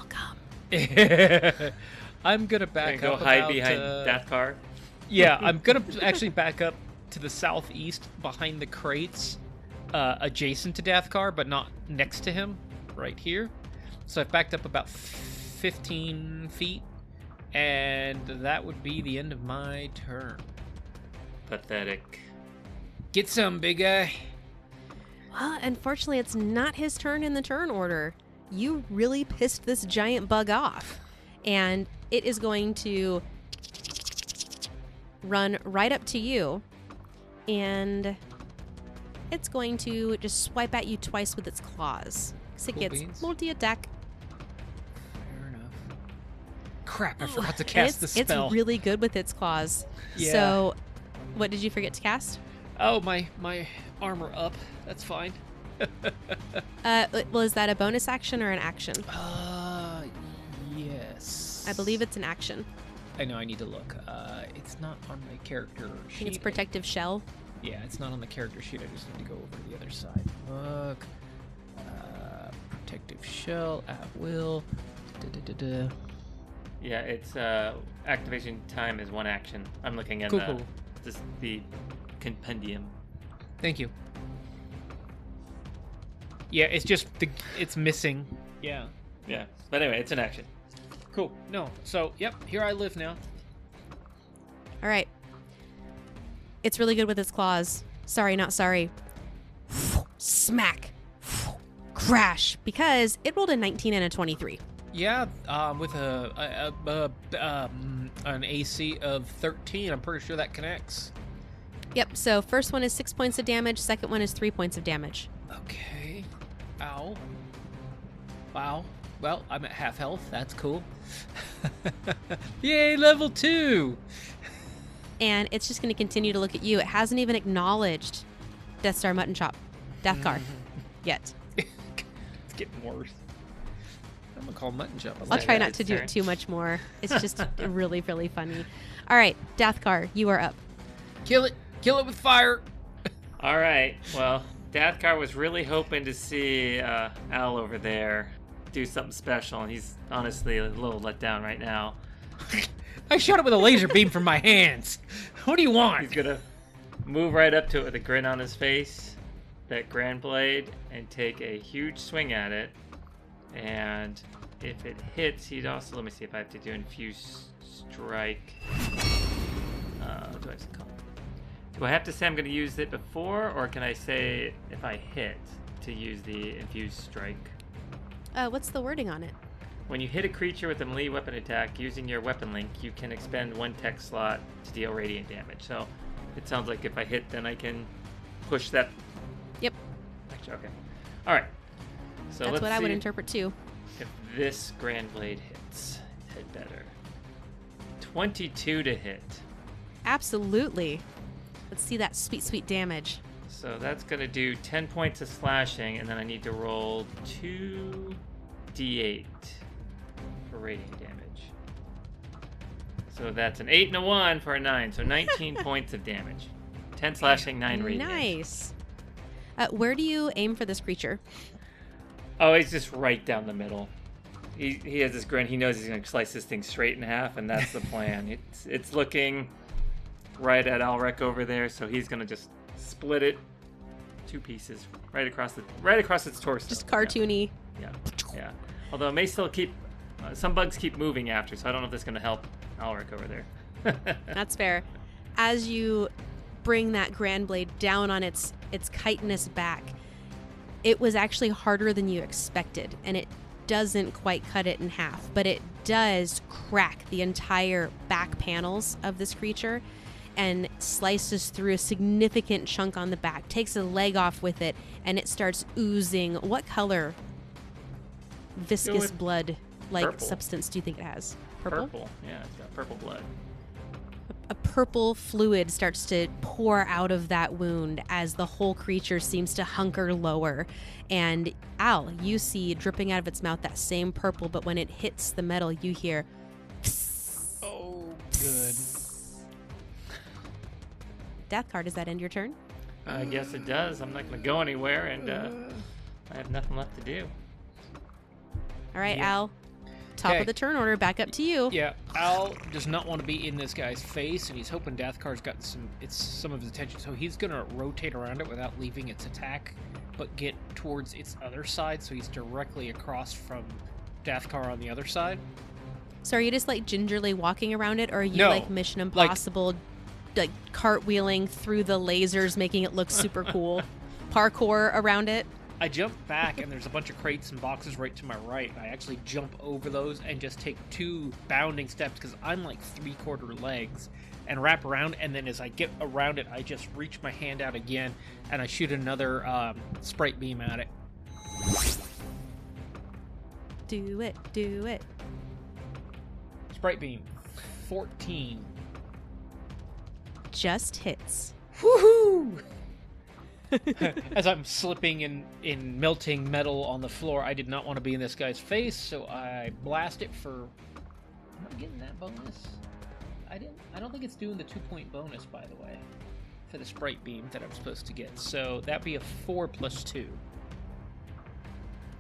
Speaker 1: You're welcome.
Speaker 3: I'm gonna back
Speaker 2: Go
Speaker 3: up
Speaker 2: hide
Speaker 3: about,
Speaker 2: behind Dathkar.
Speaker 3: Yeah, I'm gonna actually back up to the southeast behind the crates, adjacent to Dathkar, but not next to him, right here. So I've backed up about 15 feet, and that would be the end of my turn.
Speaker 2: Pathetic.
Speaker 3: Get some, big guy.
Speaker 1: Well, unfortunately, it's not his turn in the turn order. You really pissed this giant bug off, and it is going to run right up to you, and it's going to just swipe at you twice with its claws. So it
Speaker 3: Cool
Speaker 1: gets
Speaker 3: beans.
Speaker 1: multi-attack.
Speaker 3: Fair enough. Crap, I forgot to cast the spell.
Speaker 1: It's really good with its claws.
Speaker 3: Yeah.
Speaker 1: So, what did you forget to cast?
Speaker 3: Oh, my armor up. That's fine.
Speaker 1: Well, is that a bonus action or an action?
Speaker 3: Yes.
Speaker 1: I believe it's an action.
Speaker 3: I know, I need to look. It's not on my character
Speaker 1: I
Speaker 3: sheet.
Speaker 1: think it's protective shell.
Speaker 3: Yeah, it's not on the character sheet. I just need to go over to the other side. Look. Protective shell at will. Da-da-da-da.
Speaker 2: Yeah, it's activation time is 1 action. I'm looking at
Speaker 3: Cool.
Speaker 2: the compendium.
Speaker 3: Thank you. Yeah, it's just it's missing. Yeah.
Speaker 2: Yeah, but anyway, it's an action.
Speaker 3: Cool. No. So, yep, here I live now.
Speaker 1: All right. It's really good with its claws. Sorry, not sorry. Smack. Crash. Because it rolled a 19 and a 23.
Speaker 3: Yeah, with an AC of 13, I'm pretty sure that connects.
Speaker 1: Yep, so first one is 6 points of damage, second one is 3 points of damage.
Speaker 3: Okay. Ow. Wow. Well, I'm at half health. That's cool. Yay, level 2!
Speaker 1: And it's just going to continue to look at you. It hasn't even acknowledged Death Star Mutton Chop, Dathkar, yet.
Speaker 3: It's getting worse. I'm gonna call Mutton Chop.
Speaker 1: I'll try not
Speaker 2: its
Speaker 1: to do
Speaker 2: turn.
Speaker 1: it too much more. It's just really, really funny. All right, Dathkar, you are up.
Speaker 3: Kill it! Kill it with fire!
Speaker 2: All right. Well, Dathkar was really hoping to see Al over there do something special, and he's honestly a little let down right now.
Speaker 3: I shot it with a laser beam from my hands. What do you want?
Speaker 2: He's gonna move right up to it with a grin on his face, that grand blade, and take a huge swing at it. And if it hits, he'd also, let me see if I have to do infuse strike. Do I have to say I'm going to use it before, or can I say if I hit to use the infuse strike?
Speaker 1: What's the wording on it?
Speaker 2: When you hit a creature with a melee weapon attack using your weapon link, you can expend 1 tech slot to deal radiant damage. So it sounds like if I hit, then I can push that.
Speaker 1: Yep.
Speaker 2: Actually, okay. All right. So
Speaker 1: that's
Speaker 2: let's
Speaker 1: what I would
Speaker 2: see
Speaker 1: interpret too.
Speaker 2: if this Grand Blade hits. Hit better. 22 to hit.
Speaker 1: Absolutely. Let's see that sweet, sweet damage.
Speaker 2: So that's going to do 10 points of slashing, and then I need to roll 2d8 for radiant damage. So that's an 8 and a 1 for a 9, so 19 points of damage. 10 slashing, 9 radiant.
Speaker 1: Nice. Where do you aim for this creature?
Speaker 2: Oh, he's just right down the middle. He has this grin. He knows he's going to slice this thing straight in half, and that's the plan. It's looking right at Alrick over there, so he's going to just split it 2 pieces right across its torso.
Speaker 1: Just cartoony.
Speaker 2: Yeah. Although it may still keep some bugs keep moving after, so I don't know if that's going to help Alrick over there.
Speaker 1: That's fair. As you bring that Grand Blade down on its chitinous back, it was actually harder than you expected, and it doesn't quite cut it in half, but it does crack the entire back panels of this creature and slices through a significant chunk on the back, takes a leg off with it, and it starts oozing. What color viscous blood-like
Speaker 2: purple.
Speaker 1: Substance do you think it has? Purple?
Speaker 2: Yeah, it's got purple blood.
Speaker 1: A purple fluid starts to pour out of that wound as the whole creature seems to hunker lower. And Al, you see dripping out of its mouth that same purple, but when it hits the metal, you hear...
Speaker 3: Oh, good.
Speaker 1: Dathkar, does that end your turn?
Speaker 2: I guess it does. I'm not going to go anywhere, and I have nothing left to do.
Speaker 1: All right,
Speaker 3: Yeah.
Speaker 1: Al. Top of the turn order, back up to you.
Speaker 3: Yeah, Al does not want to be in this guy's face, and he's hoping Dathkar's got some of his attention, so he's going to rotate around it without leaving its attack, but get towards its other side, so he's directly across from Dathkar on the other side.
Speaker 1: So are you just like gingerly walking around it, or are you
Speaker 3: No,
Speaker 1: like Mission Impossible, like cartwheeling through the lasers, making it look super cool? Parkour around it?
Speaker 3: I jump back, and there's a bunch of crates and boxes right to my right. I actually jump over those and just take 2 bounding steps, because I'm like 3/4 legs, and wrap around, and then as I get around it, I just reach my hand out again, and I shoot another sprite beam at it.
Speaker 1: Do it, do it.
Speaker 3: Sprite beam. 14.
Speaker 1: Just hits.
Speaker 3: Woohoo! As I'm slipping in melting metal on the floor, I did not want to be in this guy's face, so I blast it for... I'm not getting that bonus. I don't think it's doing the 2-point bonus, by the way, for the sprite beam that I'm supposed to get. So that'd be a 4 plus 2.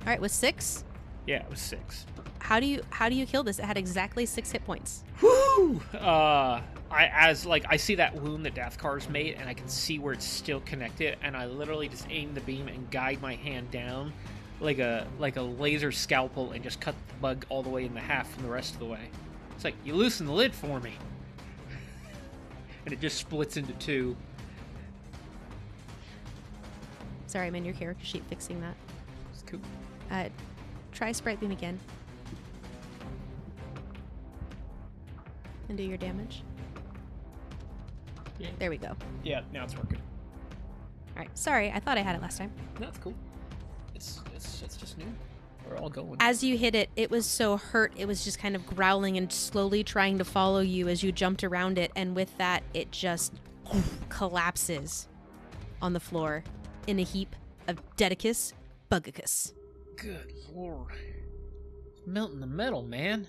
Speaker 1: All right, with 6?
Speaker 3: Yeah, it was 6.
Speaker 1: How do you kill this? It had exactly 6 hit points.
Speaker 3: Woo! I see that wound that Dathkar's made, and I can see where it's still connected, and I literally just aim the beam and guide my hand down like a laser scalpel and just cut the bug all the way in the half from the rest of the way. It's like, you loosen the lid for me. And it just splits into 2.
Speaker 1: Sorry, I'm in your character sheet fixing that.
Speaker 3: It's cool.
Speaker 1: Try Sprite Beam again. And do your damage.
Speaker 2: Yeah.
Speaker 1: There we go.
Speaker 3: Yeah, now it's working.
Speaker 1: All right. Sorry, I thought I had it last time.
Speaker 3: That's cool. It's just new. We're all going.
Speaker 1: As you hit it, it was so hurt, it was just kind of growling and slowly trying to follow you as you jumped around it, and with that, it just collapses on the floor in a heap of Dedicus Bugicus.
Speaker 3: Good lord. It's melting the metal, man.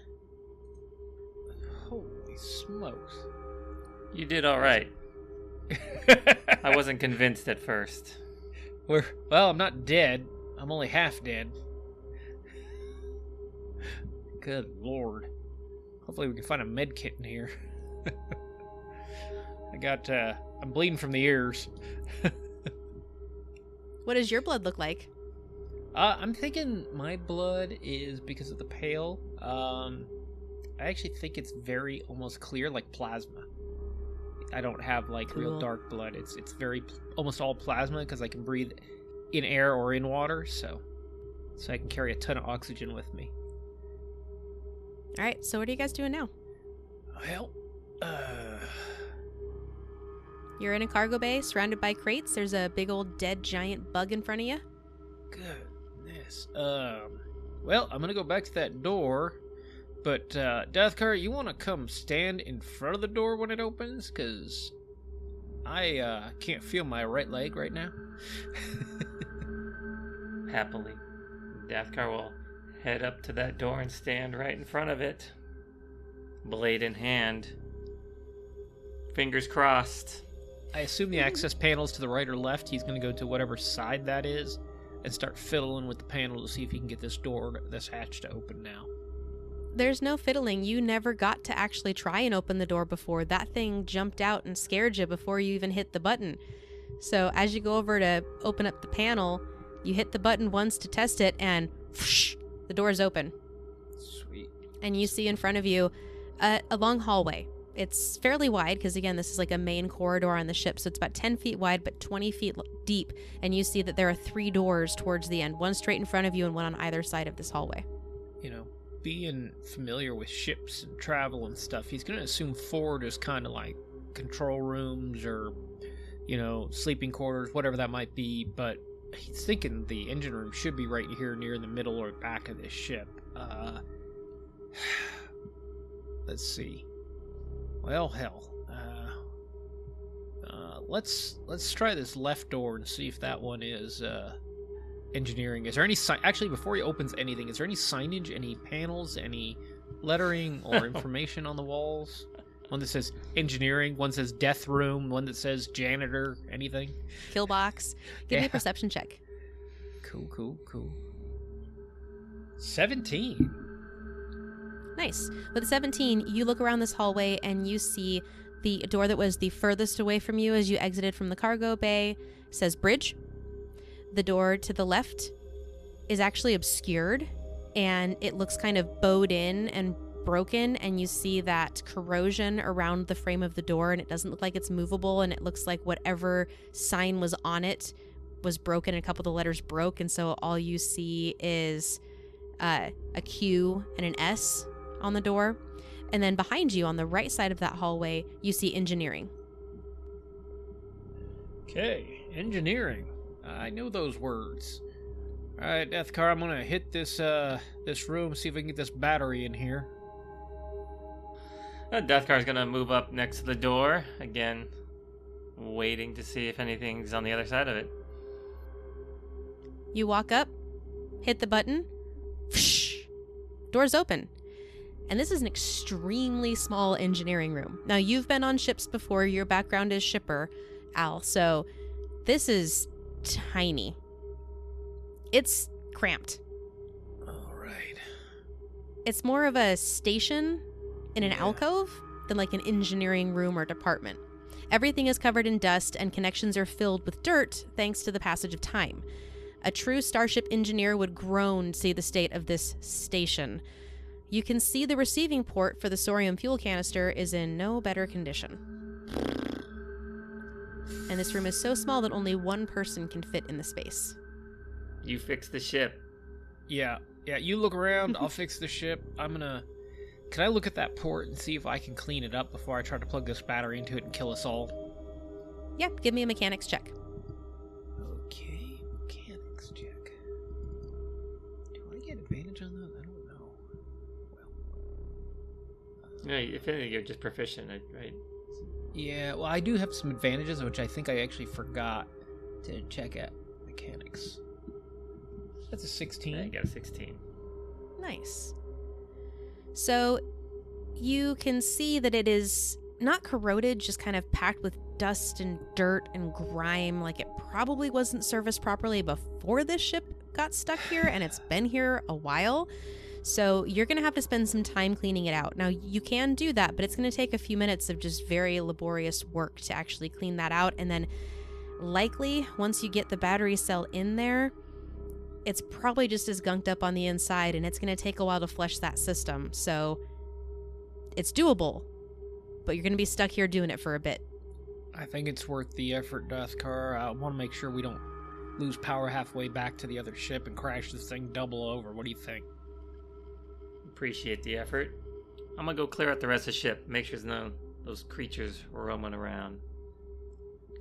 Speaker 3: Holy smokes.
Speaker 2: You did all right. I wasn't convinced at first.
Speaker 3: Well, I'm not dead. I'm only half dead. Good lord. Hopefully we can find a med kit in here. I'm bleeding from the ears.
Speaker 1: What does your blood look like?
Speaker 3: I'm thinking my blood is because of the pale. I actually think it's very almost clear, like plasma. I don't have like real dark blood. It's very almost all plasma because I can breathe in air or in water, so I can carry a ton of oxygen with me.
Speaker 1: All right, so what are you guys doing now?
Speaker 3: Well,
Speaker 1: You're in a cargo bay surrounded by crates. There's a big old dead giant bug in front of you.
Speaker 3: goodness. Well, I'm gonna go back to that door, but Dathkar, you want to come stand in front of the door when it opens? Because I can't feel my right leg right now.
Speaker 2: Happily, Dathkar will head up to that door and stand right in front of it, blade in hand, fingers crossed.
Speaker 3: I assume the access panel's to the right or left. He's going to go to whatever side that is and start fiddling with the panel to see if he can get this door, this hatch to open now.
Speaker 1: There's no fiddling. You never got to actually try and open the door before. That thing jumped out and scared you before you even hit the button. So as you go over to open up the panel, you hit the button once to test it, and whoosh, the door's open.
Speaker 3: Sweet.
Speaker 1: And you see in front of you a long hallway. It's fairly wide because, again, this is like a main corridor on the ship, so it's about 10 feet wide but 20 feet deep. And you see that there are 3 doors towards the end, one straight in front of you and one on either side of this hallway.
Speaker 3: You know, being familiar with ships and travel and stuff, he's going to assume forward is kind of like control rooms or, you know, sleeping quarters, whatever that might be. But he's thinking the engine room should be right here near the middle or back of this ship. Let's see. Well, hell. Let's try this left door and see if that one is engineering. Is there any actually, before he opens anything, is there any signage, any panels, any lettering or information on the walls? One that says engineering, one says death room, one that says janitor, anything?
Speaker 1: Kill box. Give me a perception check.
Speaker 3: Cool. 17.
Speaker 1: Nice. With a 17, you look around this hallway and you see the door that was the furthest away from you as you exited from the cargo bay says bridge. The door to the left is actually obscured and it looks kind of bowed in and broken, and you see that corrosion around the frame of the door, and it doesn't look like it's movable, and it looks like whatever sign was on it was broken and a couple of the letters broke, and so all you see is a Q and an S on the door. And then behind you on the right side of that hallway, you see engineering.
Speaker 3: Okay, engineering. I know those words. All right, Dathkar, I'm gonna hit this room, see if I can get this battery in here.
Speaker 2: Dathkar's gonna move up next to the door again, waiting to see if anything's on the other side of it.
Speaker 1: You walk up, hit the button, whoosh, door's open. And this is an extremely small engineering room. Now, you've been on ships before. Your background is shipper, Al. So this is tiny. It's cramped.
Speaker 3: All right.
Speaker 1: It's more of a station in an alcove than like an engineering room or department. Everything is covered in dust and connections are filled with dirt thanks to the passage of time. A true starship engineer would groan to see the state of this station. You can see the receiving port for the sorium fuel canister is in no better condition. And this room is so small that only one person can fit in the space.
Speaker 2: You fix the ship.
Speaker 3: Yeah, you look around, I'll fix the ship. Can I look at that port and see if I can clean it up before I try to plug this battery into it and kill us all?
Speaker 1: Yep, give me a mechanics check.
Speaker 3: Okay, mechanics check. Do I get advantage on that? I don't know.
Speaker 2: No, if anything, you're just proficient, right?
Speaker 3: Yeah, well, I do have some advantages, which I think I actually forgot to check at mechanics. That's a 16.
Speaker 2: Yeah, you got a 16.
Speaker 1: Nice. So you can see that it is not corroded, just kind of packed with dust and dirt and grime, like it probably wasn't serviced properly before this ship got stuck here, and it's been here a while. So you're going to have to spend some time cleaning it out. Now, you can do that, but it's going to take a few minutes of just very laborious work to actually clean that out. And then likely, once you get the battery cell in there, it's probably just as gunked up on the inside, and it's going to take a while to flush that system. So it's doable, but you're going to be stuck here doing it for a bit.
Speaker 3: I think it's worth the effort, Dathkar. I want to make sure we don't lose power halfway back to the other ship and crash this thing double over. What do you think?
Speaker 2: Appreciate the effort. I'm gonna go clear out the rest of the ship. Make sure there's no those creatures roaming around.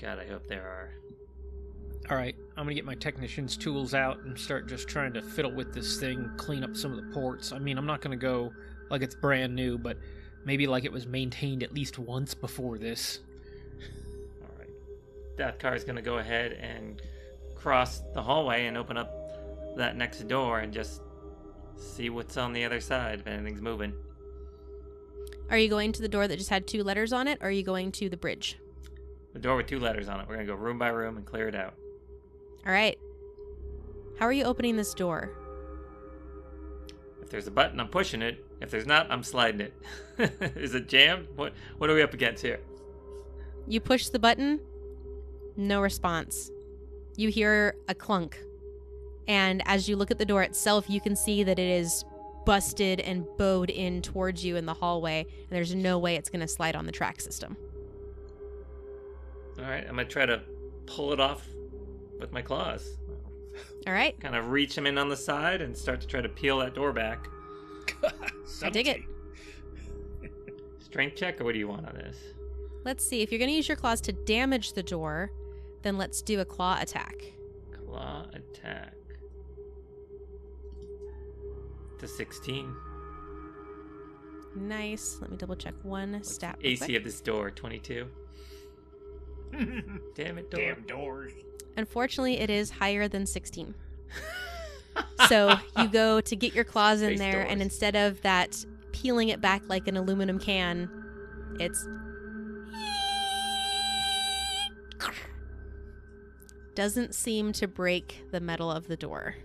Speaker 2: God, I hope there are.
Speaker 3: Alright, I'm gonna get my technician's tools out and start just trying to fiddle with this thing, clean up some of the ports. I mean, I'm not gonna go like it's brand new, but maybe like it was maintained at least once before this.
Speaker 2: Alright. Dathkar is gonna go ahead and cross the hallway and open up that next door and just see what's on the other side if anything's moving.
Speaker 1: Are you going to the door that just had 2 letters on it, or are you going to the bridge?
Speaker 2: The door with 2 letters on it. We're gonna go room by room and clear it out.
Speaker 1: All right. How are you opening this door?
Speaker 2: If there's a button, I'm pushing it. If there's not, I'm sliding it. Is it jammed? What are we up against here?
Speaker 1: You push the button. No response. You hear a clunk. And as you look at the door itself, you can see that it is busted and bowed in towards you in the hallway, and there's no way it's going to slide on the track system.
Speaker 2: All right, I'm going to try to pull it off with my claws.
Speaker 1: All right.
Speaker 2: Kind of reach them in on the side and start to try to peel that door back.
Speaker 1: I dig it.
Speaker 2: Strength check, or what do you want on this?
Speaker 1: Let's see. If you're going to use your claws to damage the door, then let's do a claw attack.
Speaker 2: Claw attack. To 16.
Speaker 1: Nice. Let me double check one stat.
Speaker 2: AC of this door, 22. Damn it, door.
Speaker 3: Damn doors.
Speaker 1: Unfortunately, it is higher than 16. So you go to get your claws in
Speaker 2: Space
Speaker 1: there,
Speaker 2: doors.
Speaker 1: and instead of that peeling it back like an aluminum can, it's doesn't seem to break the metal of the door.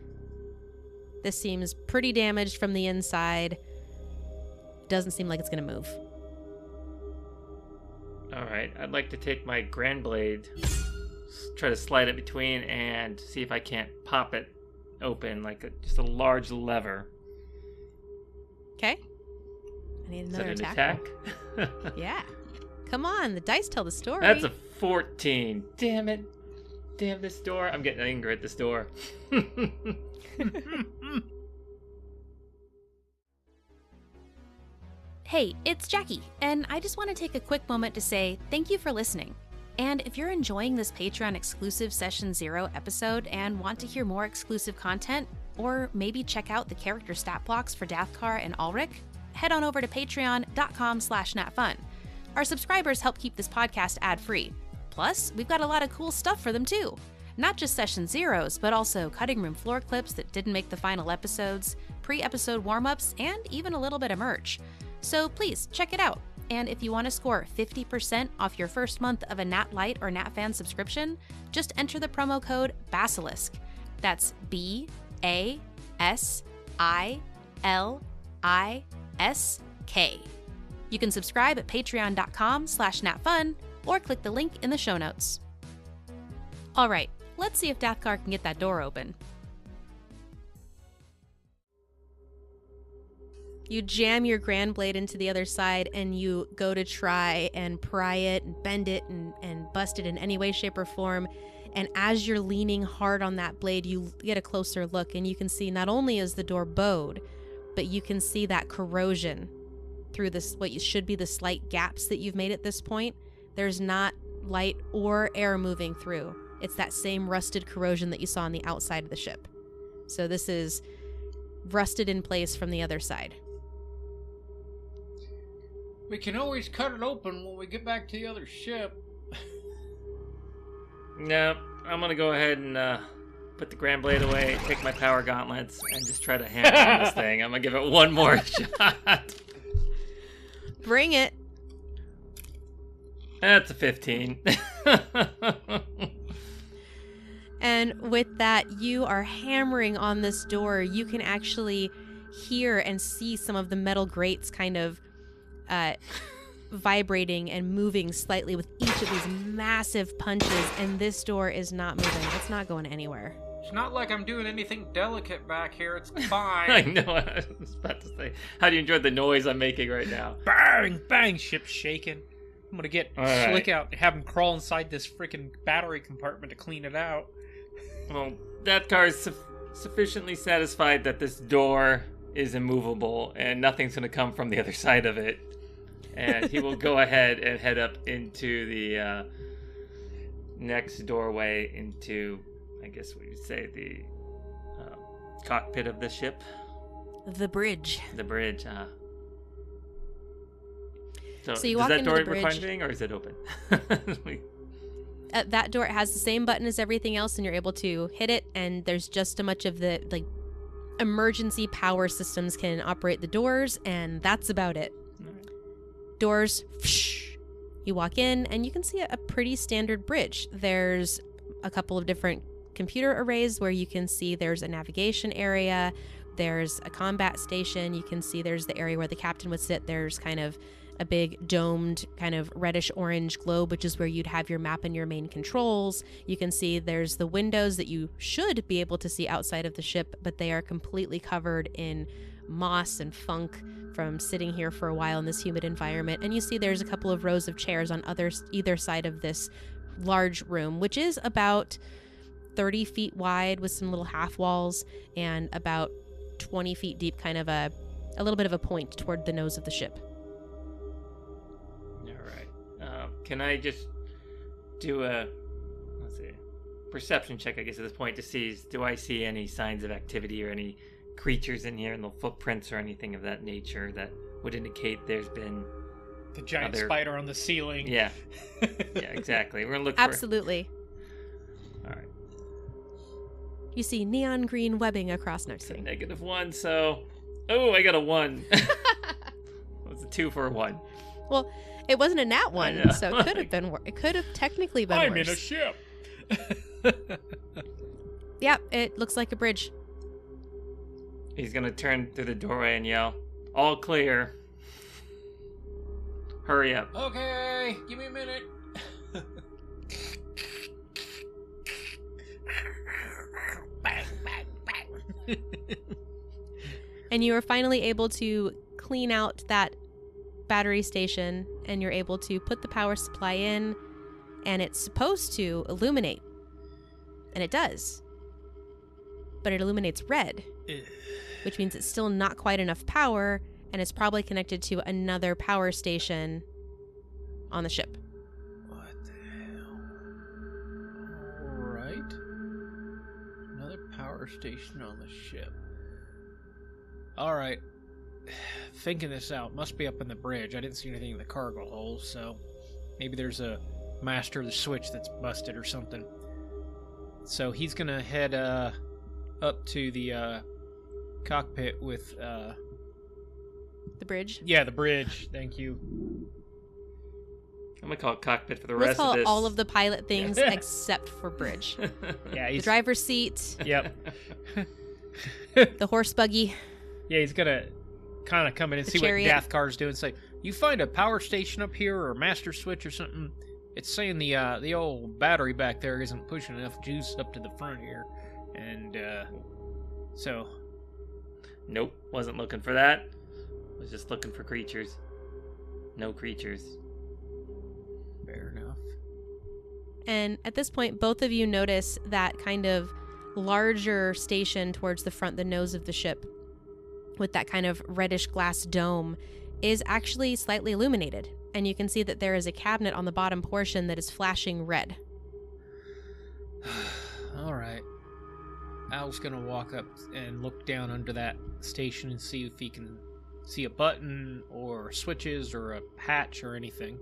Speaker 1: This seems pretty damaged from the inside. Doesn't seem like it's going to move.
Speaker 2: All right, I'd like to take my grand blade, try to slide it between, and see if I can't pop it open like just a large lever.
Speaker 1: Okay. I need
Speaker 2: Is that
Speaker 1: another
Speaker 2: an
Speaker 1: attack.
Speaker 2: attack?
Speaker 1: Yeah. Come on, the dice tell the story.
Speaker 2: That's a 14. Damn it. Damn this door. I'm getting angry at this door.
Speaker 4: Hey, it's Jackie, and I just want to take a quick moment to say thank you for listening. And if you're enjoying this Patreon exclusive Session 0 episode and want to hear more exclusive content, or maybe check out the character stat blocks for Dathkar and Alrick, head on over to patreon.com/natfun. Our subscribers help keep this podcast ad-free. Plus, we've got a lot of cool stuff for them too. Not just Session Zeros, but also cutting room floor clips that didn't make the final episodes, pre-episode warm-ups, and even a little bit of merch. So please, check it out. And if you want to score 50% off your first month of a Nat Lite or Nat Fan subscription, just enter the promo code Basilisk. That's BASILISK. You can subscribe at patreon.com/natfun or click the link in the show notes. All right, let's see if Dathkar can get that door open.
Speaker 1: You jam your grand blade into the other side, and you go to try and pry it and bend it and bust it in any way, shape, or form. And as you're leaning hard on that blade, you get a closer look, and you can see not only is the door bowed, but you can see that corrosion through this, what should be the slight gaps that you've made at this point. There's not light or air moving through. It's that same rusted corrosion that you saw on the outside of the ship. So this is rusted in place from the other side.
Speaker 3: We can always cut it open when we get back to the other ship.
Speaker 2: No, I'm going to go ahead and put the grand blade away, take my power gauntlets, and just try to hammer this thing. I'm going to give it one more shot.
Speaker 1: Bring it.
Speaker 2: That's a 15.
Speaker 1: And with that, you are hammering on this door. You can actually hear and see some of the metal grates kind of vibrating and moving slightly with each of these massive punches, and this door is not moving. It's not going anywhere.
Speaker 3: It's not like I'm doing anything delicate back here. It's
Speaker 2: I
Speaker 3: fine.
Speaker 2: know. I was about to say, how do you enjoy the noise I'm making right now?
Speaker 3: Bang, bang, ship's shaking. I'm gonna get
Speaker 2: All right.
Speaker 3: Slick out and have him crawl inside this freaking battery compartment to clean it out.
Speaker 2: Well, Dathkar is sufficiently satisfied that this door is immovable and nothing's going to come from the other side of it. And he will go ahead and head up into the next doorway into, I guess we would say, the cockpit of the ship.
Speaker 1: The bridge.
Speaker 2: The bridge.
Speaker 1: So you
Speaker 2: does
Speaker 1: walk
Speaker 2: that
Speaker 1: into
Speaker 2: door
Speaker 1: the bridge.
Speaker 2: require anything, or is it open?
Speaker 1: At that door, it has the same button as everything else, and you're able to hit it, and there's just a much of the, like, emergency power systems can operate the doors, and that's about it.
Speaker 2: Right.
Speaker 1: Doors, you walk in, and you can see a pretty standard bridge. There's a couple of different computer arrays where you can see there's a navigation area, there's a combat station, you can see there's the area where the captain would sit, there's kind of a big domed kind of reddish orange globe, which is where you'd have your map and your main controls. You can see there's the windows that you should be able to see outside of the ship, but they are completely covered in moss and funk from sitting here for a while in this humid environment. And you see there's a couple of rows of chairs on either side of this large room, which is about 30 feet wide with some little half walls and about 20 feet deep, kind of a little bit of a point toward the nose of the ship.
Speaker 2: Can I just do a perception check, I guess, at this point to see, do I see any signs of activity or any creatures in here, no footprints or anything of that nature that would indicate there's been
Speaker 3: the giant spider on the ceiling.
Speaker 2: Yeah. Yeah, exactly. We're going to look
Speaker 1: Absolutely.
Speaker 2: All right.
Speaker 1: You see neon green webbing across next to
Speaker 2: It's
Speaker 1: you.
Speaker 2: a -1, so... Oh, I got a 1. It was a 2 for a 1.
Speaker 1: Well, it wasn't a nat 1, so it could have been. It could have technically been
Speaker 3: I'm
Speaker 1: worse.
Speaker 3: in a ship.
Speaker 1: Yeah, it looks like a bridge.
Speaker 2: He's going to turn through the doorway and yell, "All clear. Hurry up."
Speaker 3: Okay, give me a minute. Bang, bang, bang.
Speaker 1: And you are finally able to clean out that battery station, and you're able to put the power supply in, and it's supposed to illuminate. And it does. But it illuminates red, which means it's still not quite enough power, and it's probably connected to another power station on the ship.
Speaker 3: What the hell? Alright. Another power station on the ship. Alright. Thinking this out, must be up in the bridge. I didn't see anything in the cargo hold, so maybe there's a master of the switch that's busted or something. So he's gonna head up to the cockpit with
Speaker 1: The bridge?
Speaker 3: yeah, the bridge. Thank you.
Speaker 2: I'm going to call it cockpit for the
Speaker 1: Let's
Speaker 2: rest
Speaker 1: call
Speaker 2: of
Speaker 1: it
Speaker 2: this.
Speaker 1: all of the pilot things except for bridge.
Speaker 3: Yeah,
Speaker 1: The
Speaker 3: he's
Speaker 1: driver's seat,
Speaker 3: Yep.
Speaker 1: the horse buggy.
Speaker 3: Yeah, he's gonna kind of come in and
Speaker 1: The
Speaker 3: see
Speaker 1: chariot.
Speaker 3: what Dathkar's doing. Say, you find a power station up here or a master switch or something? It's saying the old battery back there isn't pushing enough juice up to the front here, and so.
Speaker 2: Nope, wasn't looking for that. Was just looking for creatures. No creatures.
Speaker 3: Fair enough.
Speaker 1: And at this point, both of you notice that kind of larger station towards the front, the nose of the ship, with that kind of reddish glass dome, is actually slightly illuminated. And you can see that there is a cabinet on the bottom portion that is flashing red.
Speaker 3: All right. Al's gonna walk up and look down under that station and see if he can see a button or switches or a hatch or anything.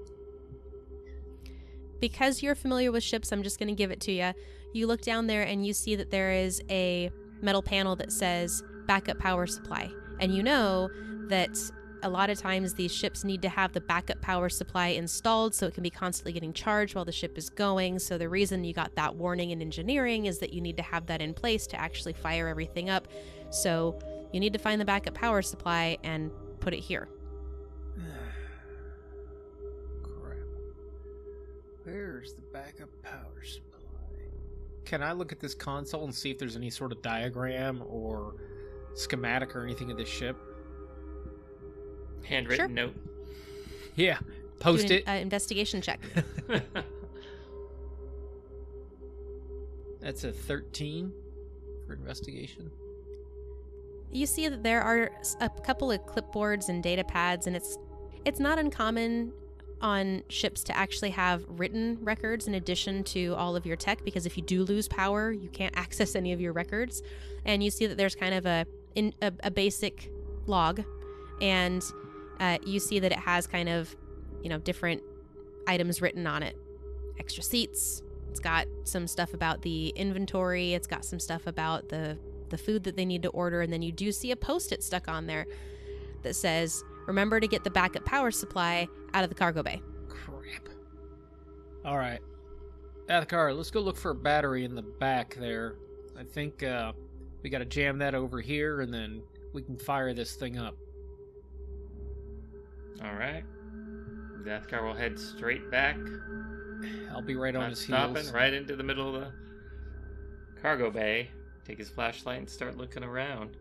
Speaker 1: Because you're familiar with ships, I'm just going to give it to you. You look down there and you see that there is a metal panel that says backup power supply. And you know that a lot of times these ships need to have the backup power supply installed so it can be constantly getting charged while the ship is going. So the reason you got that warning in engineering is that you need to have that in place to actually fire everything up. So you need to find the backup power supply and put it here.
Speaker 3: Crap. Where's the backup power supply? can I look at this console and see if there's any sort of diagram or schematic or anything of this ship?
Speaker 2: Handwritten
Speaker 1: Sure.
Speaker 2: note.
Speaker 3: Yeah. Post
Speaker 1: Do
Speaker 3: it.
Speaker 1: an investigation check.
Speaker 3: That's a 13 for investigation.
Speaker 1: You see that there are a couple of clipboards and data pads, and it's not uncommon on ships to actually have written records in addition to all of your tech, because if you do lose power, you can't access any of your records. And you see that there's kind of a basic log, and you see that it has kind of, different items written on it. Extra seats. It's got some stuff about the inventory. It's got some stuff about the food that they need to order. And then you do see a Post-it stuck on there that says, remember to get the backup power supply out of the cargo bay.
Speaker 3: Crap. All right. Dathkar, let's go look for a battery in the back there. I think we got to jam that over here, and then we can fire this thing up.
Speaker 2: All right. Dathkar will head straight back.
Speaker 3: I'll be right on
Speaker 2: Not
Speaker 3: his
Speaker 2: stopping,
Speaker 3: heels.
Speaker 2: right into the middle of the cargo bay. Take his flashlight and start looking around.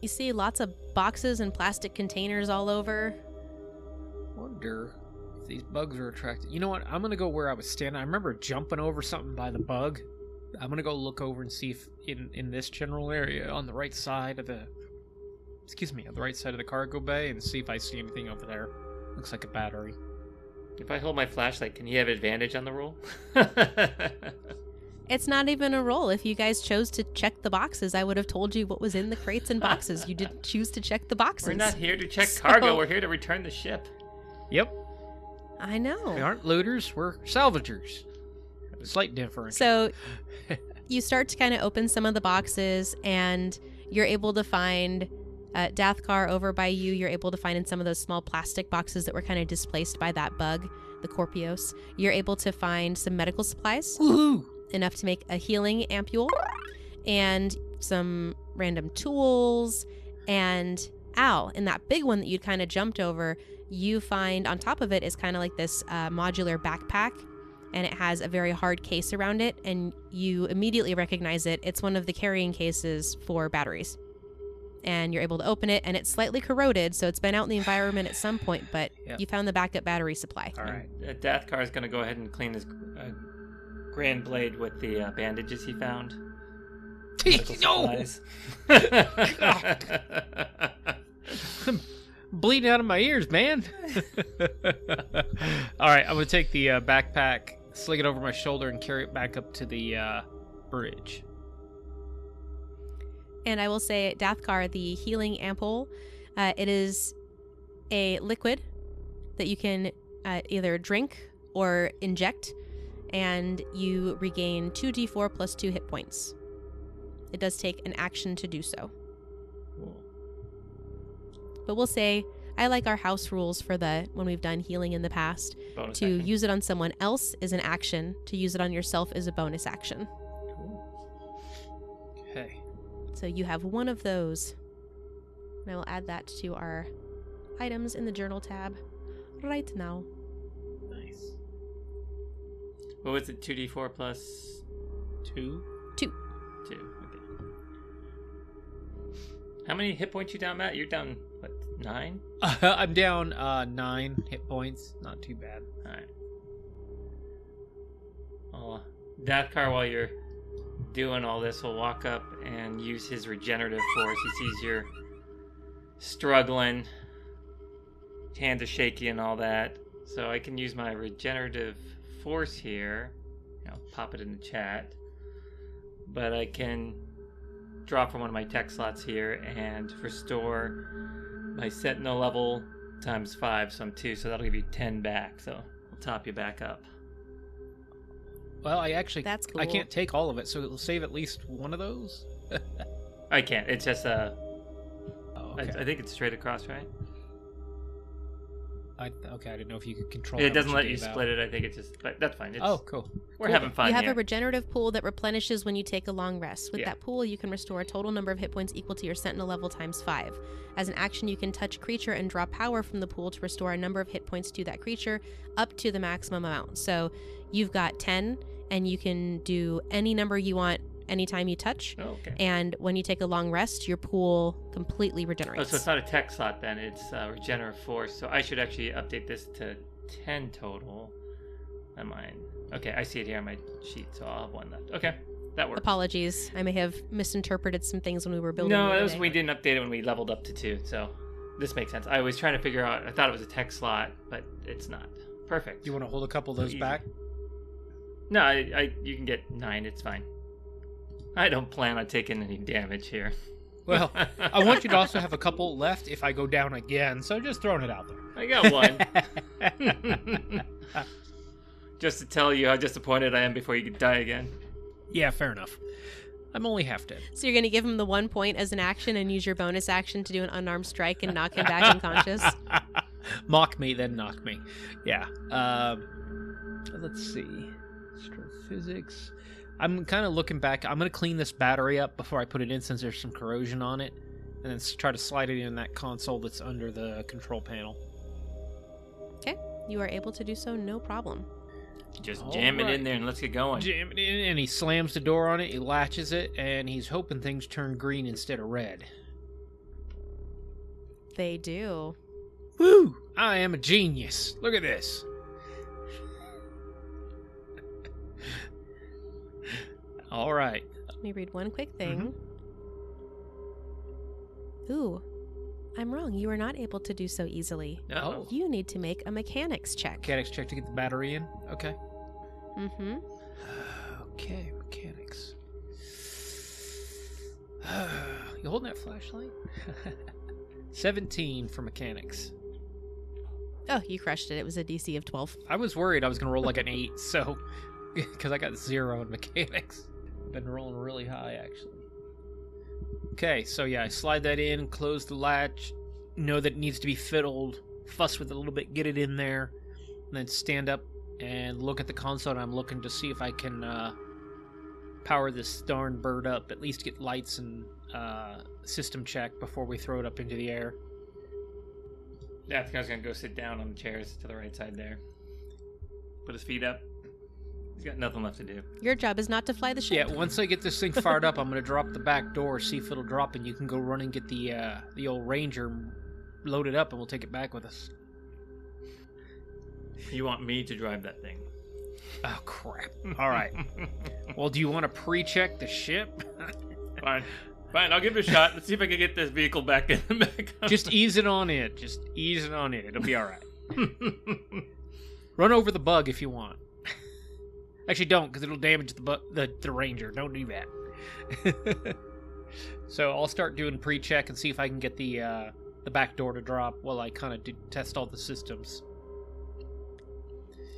Speaker 1: You see lots of boxes and plastic containers all over.
Speaker 3: Wonder if these bugs are attracted. You know what? I'm gonna go where I was standing. I remember jumping over something by the bug. I'm gonna go look over and see if in this general area on the right side of the cargo bay, and see if I see anything over there. Looks like a battery.
Speaker 2: If I hold my flashlight, can he have advantage on the roll?
Speaker 1: It's not even a roll. If you guys chose to check the boxes, I would have told you what was in the crates and boxes. You didn't choose to check the boxes.
Speaker 2: We're not here to check cargo. We're here to return the ship.
Speaker 3: Yep.
Speaker 1: I know.
Speaker 3: We aren't looters. We're salvagers. Slight difference.
Speaker 1: So you start to kind of open some of the boxes, and you're able to find Dathkar over by you. You're able to find in some of those small plastic boxes that were kind of displaced by that bug, the Corpios. You're able to find some medical supplies.
Speaker 3: Woohoo!
Speaker 1: Enough to make a healing ampule, and some random tools. And in that big one that you'd kind of jumped over, you find on top of it is kind of like this modular backpack, and it has a very hard case around it, and you immediately recognize it. It's one of the carrying cases for batteries. And you're able to open it, and it's slightly corroded, so it's been out in the environment at some point, but
Speaker 3: Yep.
Speaker 1: You found the backup battery supply.
Speaker 3: All right.
Speaker 2: Dathkar is going to go ahead and clean his grand blade with the bandages he found.
Speaker 3: No! I'm bleeding out of my ears, man. All right, I'm going to take the backpack, sling it over my shoulder, and carry it back up to the bridge.
Speaker 1: And I will say, Dathkar, the healing ampoule, it is a liquid that you can either drink or inject, and you regain 2d4 plus 2 hit points. It does take an action to do so.
Speaker 2: Cool.
Speaker 1: But we'll say, I like our house rules for when we've done healing in the past.
Speaker 2: Bonus
Speaker 1: To
Speaker 2: action.
Speaker 1: use it on someone else is an action. To use it on yourself is a bonus action.
Speaker 3: Okay.
Speaker 1: So you have one of those. And I will add that to our items in the journal tab right now.
Speaker 3: Nice.
Speaker 2: What was it? 2d4 plus
Speaker 3: 2.
Speaker 1: 2.
Speaker 2: 2. Okay. How many hit points you down, Matt? You're down, what, 9?
Speaker 3: I'm down 9 hit points. Not too bad.
Speaker 2: Alright. Dathkar, while you're doing all this, will walk up and use his regenerative force. He sees you're struggling. Hands are shaky and all that. So I can use my regenerative force here. I'll pop it in the chat. But I can draw from one of my tech slots here and restore my Sentinel level times 5, so I'm 2, so that'll give you 10 back. So I'll top you back up.
Speaker 3: Well,
Speaker 1: That's cool.
Speaker 3: I can't take all of it, so it'll save at least one of those.
Speaker 2: I can't. It's just
Speaker 3: Oh, okay.
Speaker 2: I think it's straight across, right?
Speaker 3: Okay, I didn't know if you could control.
Speaker 2: It doesn't let you split it. I think it's just, but that's fine.
Speaker 3: Oh, cool.
Speaker 2: We're having fun.
Speaker 1: You have
Speaker 2: here.
Speaker 1: a regenerative pool that replenishes when you take a long rest. With
Speaker 2: Yeah.
Speaker 1: that pool, you can restore a total number of hit points equal to your Sentinel level times 5. As an action, you can touch a creature and draw power from the pool to restore a number of hit points to that creature up to the maximum amount. So you've got 10, and you can do any number you want anytime you touch.
Speaker 2: Oh, okay.
Speaker 1: And when you take a long rest, your pool completely
Speaker 2: Oh,
Speaker 1: regenerates.
Speaker 2: so it's not a tech slot then. It's regenerative force. So I should actually update this to 10 total on mine. Okay, I see it here on my sheet, so I'll have 1 left. Okay, that works.
Speaker 1: Apologies. I may have misinterpreted some things when we were building.
Speaker 2: No,
Speaker 1: the
Speaker 2: that was
Speaker 1: other
Speaker 2: we
Speaker 1: day.
Speaker 2: didn't update it when we leveled up to 2, so this makes sense. I was trying to figure out, I thought it was a tech slot, but it's not. Perfect.
Speaker 3: You want to hold a couple of those
Speaker 2: Easy.
Speaker 3: back?
Speaker 2: No, you can get 9, it's fine. I don't plan on taking any damage here.
Speaker 3: Well, I want you to also have a couple left if I go down again, so just throwing it out there.
Speaker 2: I got 1. Just to tell you how disappointed I am before you could die again.
Speaker 3: Yeah, fair enough. I'm only half dead.
Speaker 1: So you're going to give him the 1 point as an action and use your bonus action to do an unarmed strike and knock him back unconscious?
Speaker 3: Mock me, then knock me. Yeah. Let's see. Astrophysics. I'm kind of looking back. I'm going to clean this battery up before I put it in since there's some corrosion on it. And then try to slide it in that console that's under the control panel.
Speaker 1: Okay. You are able to do so, no problem.
Speaker 2: Just jam it in there and let's get going.
Speaker 3: Jam it in, and he slams the door on it, he latches it, and he's hoping things turn green instead of red.
Speaker 1: They do.
Speaker 3: Woo! I am a genius. Look at this. All right.
Speaker 1: Let me read one quick thing. Ooh, I'm wrong. You are not able to do so easily.
Speaker 2: No.
Speaker 1: You need to make a mechanics check.
Speaker 3: Mechanics check to get the battery in. Okay.
Speaker 1: Mm-hmm.
Speaker 3: Okay, mechanics. You holding that flashlight? 17 for mechanics.
Speaker 1: Oh, you crushed it. It was a DC of 12.
Speaker 3: I was worried I was going to roll like an 8, so... Because I got 0 in mechanics. I've been rolling really high, actually. Okay, so yeah, I slide that in, close the latch, know that it needs to be fiddled, fuss with it a little bit, get it in there, and then stand up and look at the console, and I'm looking to see if I can power this darn bird up, at least get lights and system check before we throw it up into the air.
Speaker 2: Dathkar's gonna go sit down on the chairs to the right side there. Put his feet up. He's got nothing left to do.
Speaker 1: Your job is not to fly the ship.
Speaker 3: Yeah, once I get this thing fired up, I'm going to drop the back door, see if it'll drop, and you can go run and get the old Ranger, load it up, and we'll take it back with us.
Speaker 2: You want me to drive that thing?
Speaker 3: Oh, crap. All right. Well, do you want to pre-check the ship?
Speaker 2: Fine. Fine, I'll give it a shot. Let's see if I can get this vehicle back in the back.
Speaker 3: Just ease it on in. Just ease it on in. It'll be all right. Run over the bug if you want. Actually, don't, because it'll damage the Ranger. Don't do that. So I'll start doing pre-check and see if I can get the back door to drop while I kind of test all the systems.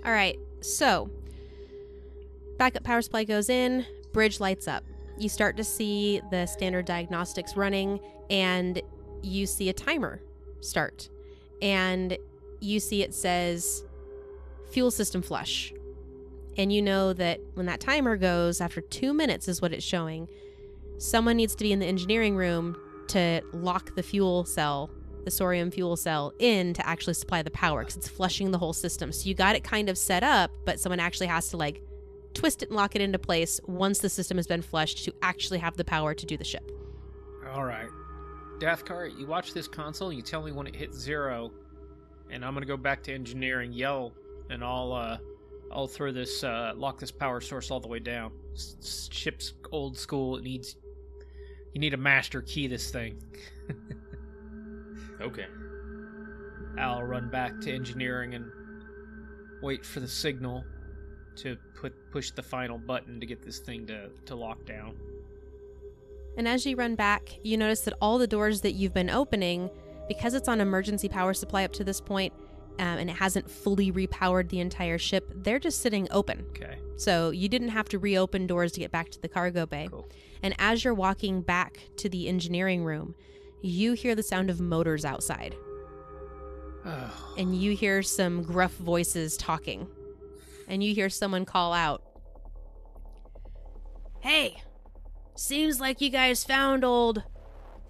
Speaker 1: All right, so backup power supply goes in, bridge lights up. You start to see the standard diagnostics running, and you see a timer start. And you see it says fuel system flush. And you know that when that timer goes, after 2 minutes is what it's showing, someone needs to be in the engineering room to lock the fuel cell, the thorium fuel cell, in to actually supply the power, because it's flushing the whole system. So you got it kind of set up, but someone actually has to like twist it and lock it into place once the system has been flushed to actually have the power to do the ship.
Speaker 3: All right. Dathkar, you watch this console, you tell me when it hits 0, and I'm going to go back to engineering, yell, and I'll throw this, lock this power source all the way down. Ship's old school. You need a master key this thing.
Speaker 2: Okay.
Speaker 3: I'll run back to engineering and wait for the signal to push the final button to get this thing to lock down.
Speaker 1: And as you run back, you notice that all the doors that you've been opening, because it's on emergency power supply up to this point, and it hasn't fully repowered the entire ship, they're just sitting open.
Speaker 3: Okay.
Speaker 1: So you didn't have to reopen doors to get back to the cargo bay.
Speaker 3: Cool.
Speaker 1: And as you're walking back to the engineering room, you hear the sound of motors outside. And you hear some gruff voices talking. And you hear someone call out, "Hey, seems like you guys found old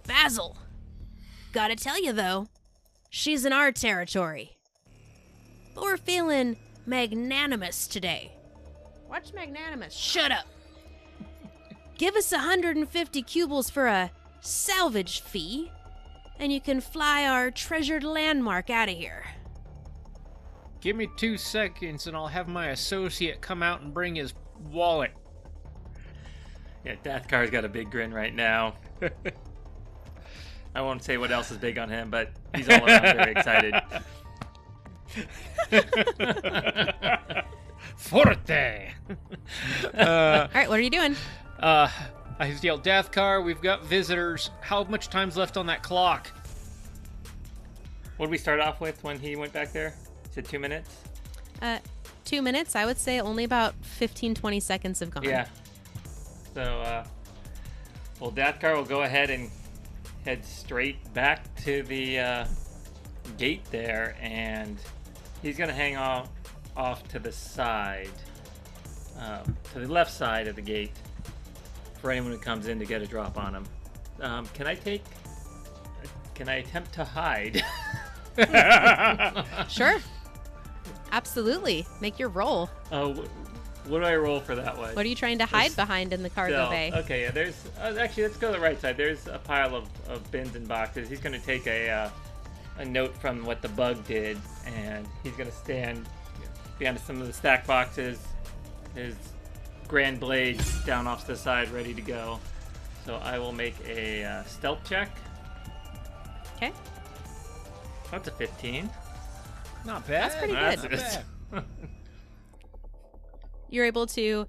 Speaker 1: Basil. Gotta tell you, though, she's in our territory. But we're feeling magnanimous today." "What's magnanimous?" "Shut up. Give us 150 cubles for a salvage fee, and you can fly our treasured landmark out of here."
Speaker 3: Give me 2 seconds and I'll have my associate come out and bring his wallet.
Speaker 2: Yeah, Dathkar's got a big grin right now. I won't say what else is big on him, but he's all around very excited.
Speaker 3: Forte!
Speaker 1: All right, what are you doing?
Speaker 3: I yelled, Dathkar, we've got visitors. How much time's left on that clock?
Speaker 2: What did we start off with when he went back there? You said 2 minutes?
Speaker 1: 2 minutes. I would say only about 15, 20 seconds have gone.
Speaker 2: Yeah. So, well, Dathkar will go ahead and head straight back to the gate there, and he's going to hang off to the side, to the left side of the gate for anyone who comes in to get a drop on him. Can I attempt to hide?
Speaker 1: Sure. Absolutely. Make your roll.
Speaker 2: What do I roll for that one?
Speaker 1: What are you trying to hide behind in the cargo bay?
Speaker 2: Okay, yeah, there's... actually, let's go to the right side. There's a pile of bins and boxes. He's going to take a note from what the bug did, and he's going to stand behind some of the stack boxes. His grand blades down off to the side, ready to go. So I will make a stealth check.
Speaker 1: Okay.
Speaker 2: That's a 15.
Speaker 3: Not bad.
Speaker 1: That's pretty good.
Speaker 2: That's
Speaker 3: bad.
Speaker 1: You're able to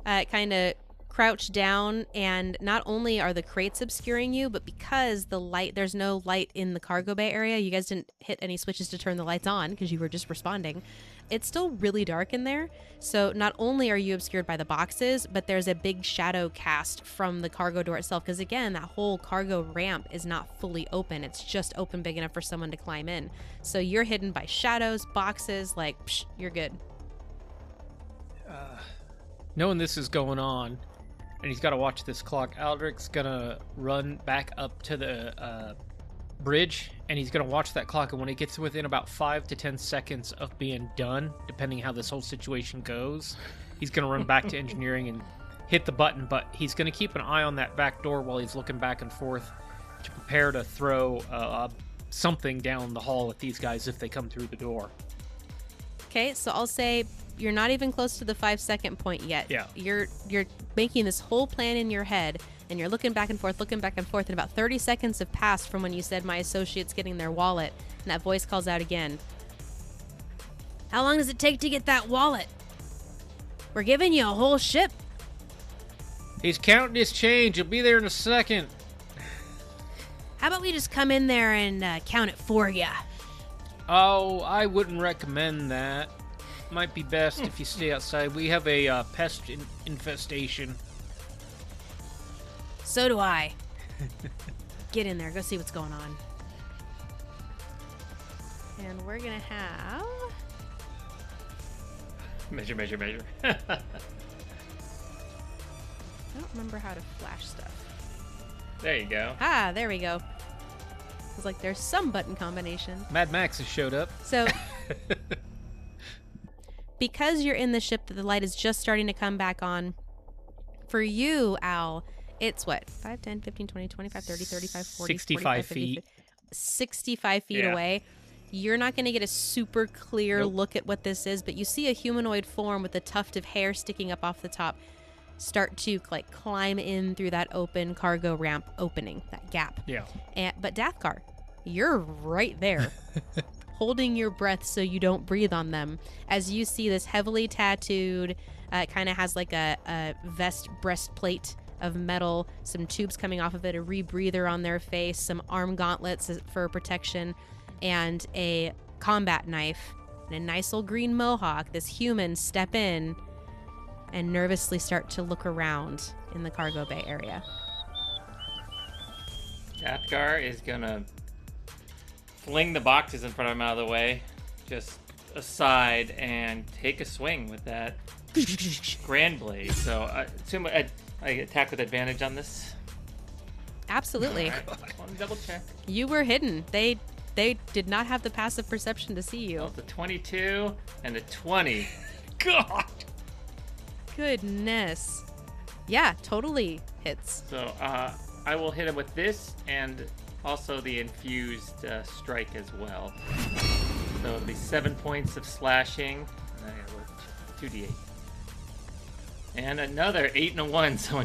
Speaker 1: kind of crouch down, and not only are the crates obscuring you, but because there's no light in the cargo bay area, you guys didn't hit any switches to turn the lights on because you were just responding. It's still really dark in there, so not only are you obscured by the boxes, but there's a big shadow cast from the cargo door itself, because again, that whole cargo ramp is not fully open. It's just open big enough for someone to climb in. So you're hidden by shadows, boxes, like, you're good.
Speaker 3: Knowing this is going on, and he's got to watch this clock, Alrick's gonna run back up to the bridge, and he's gonna watch that clock, and when it gets within about 5 to 10 seconds of being done, depending how this whole situation goes, he's gonna run back to engineering and hit the button, but he's gonna keep an eye on that back door while he's looking back and forth to prepare to throw something down the hall at these guys if they come through the door.
Speaker 1: Okay, so I'll say you're not even close to the 5-second point yet.
Speaker 3: Yeah.
Speaker 1: You're making this whole plan in your head, and you're looking back and forth, and about 30 seconds have passed from when you said my associate's getting their wallet, and that voice calls out again. "How long does it take to get that wallet? We're giving you a whole ship."
Speaker 3: He's counting his change. He'll be there in a second.
Speaker 1: "How about we just come in there and count it for ya?"
Speaker 3: Oh, I wouldn't recommend that. Might be best if you stay outside. We have a pest infestation.
Speaker 1: "So do I." Get in there. Go see what's going on. And we're going to have...
Speaker 2: Measure.
Speaker 1: I don't remember how to flash stuff.
Speaker 2: There you go.
Speaker 1: Ah, there we go. I was like, there's some button combination.
Speaker 3: Mad Max has showed up.
Speaker 1: So, because you're in the ship that the light is just starting to come back on, for you, Al, it's what? 5, 10, 15, 20, 25, 30, 35, 40,
Speaker 3: 65
Speaker 1: 45, 50,
Speaker 3: feet.
Speaker 1: 65 feet
Speaker 3: Yeah.
Speaker 1: away. You're not going to get a super clear look at what this is, but you see a humanoid form with a tuft of hair sticking up off the top start to like climb in through that open cargo ramp opening, that gap.
Speaker 3: Yeah.
Speaker 1: But Dathkar, you're right there, holding your breath so you don't breathe on them, as you see this heavily tattooed, kind of has like a vest breastplate of metal, some tubes coming off of it, a rebreather on their face, some arm gauntlets for protection, and a combat knife, and a nice old green mohawk. This human step in and nervously start to look around in the cargo bay area.
Speaker 2: Dathkar is gonna fling the boxes in front of him out of the way, just aside, and take a swing with that Grand Blade. So I assume I attack with advantage on this.
Speaker 1: Absolutely.
Speaker 2: Right. Let me double check.
Speaker 1: You were hidden. They did not have the passive perception to see you.
Speaker 2: Oh, the 22 and the 20.
Speaker 3: God.
Speaker 1: Goodness. Yeah, totally hits.
Speaker 2: So I will hit him with this and also the infused strike as well. So it'll be 7 points of slashing. And I have 2d8. And another 8 and a 1, so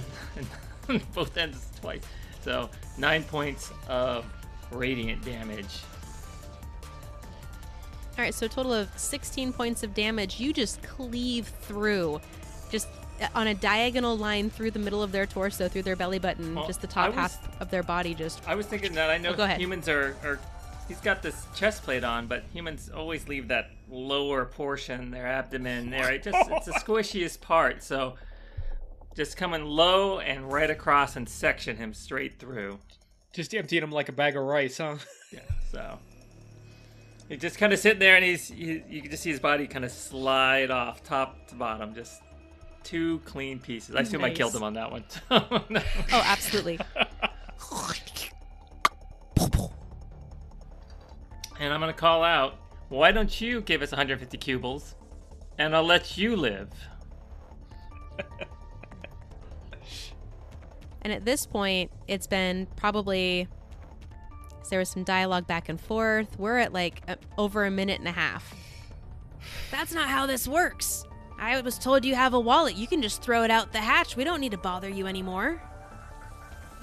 Speaker 2: in both ends twice. So 9 points of radiant damage.
Speaker 1: All right, so a total of 16 points of damage. You just cleave through, just on a diagonal line through the middle of their torso, through their belly button,
Speaker 2: Well,
Speaker 1: just the top half of their body. Just
Speaker 2: I was thinking that I know
Speaker 1: go ahead.
Speaker 2: humans are he's got this chest plate on, but humans always leave that lower portion, their abdomen there. It's the squishiest part. So just coming low and right across and section him straight through.
Speaker 3: Just emptying him like a bag of rice, huh?
Speaker 2: Yeah. So he's just kind of sitting there, and you can just see his body kind of slide off top to bottom, just 2 clean pieces. I assume I killed him on that one.
Speaker 1: Oh, absolutely.
Speaker 2: And I'm going to call out, why don't you give us 150 cubles, and I'll let you live.
Speaker 1: And at this point, it's been probably, there was some dialogue back and forth. We're at like over a minute and a half. That's not how this works. I was told you have a wallet. You can just throw it out the hatch. We don't need to bother you anymore.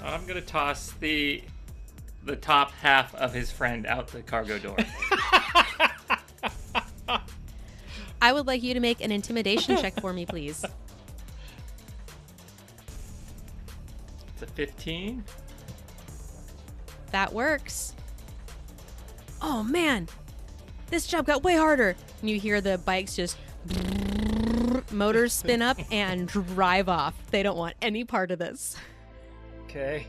Speaker 2: I'm going to toss the top half of his friend out the cargo door.
Speaker 1: I would like you to make an intimidation check for me, please.
Speaker 2: It's a 15.
Speaker 1: That works. Oh man, this job got way harder. And you hear the bikes just motors spin up and drive off. They don't want any part of this.
Speaker 3: Okay.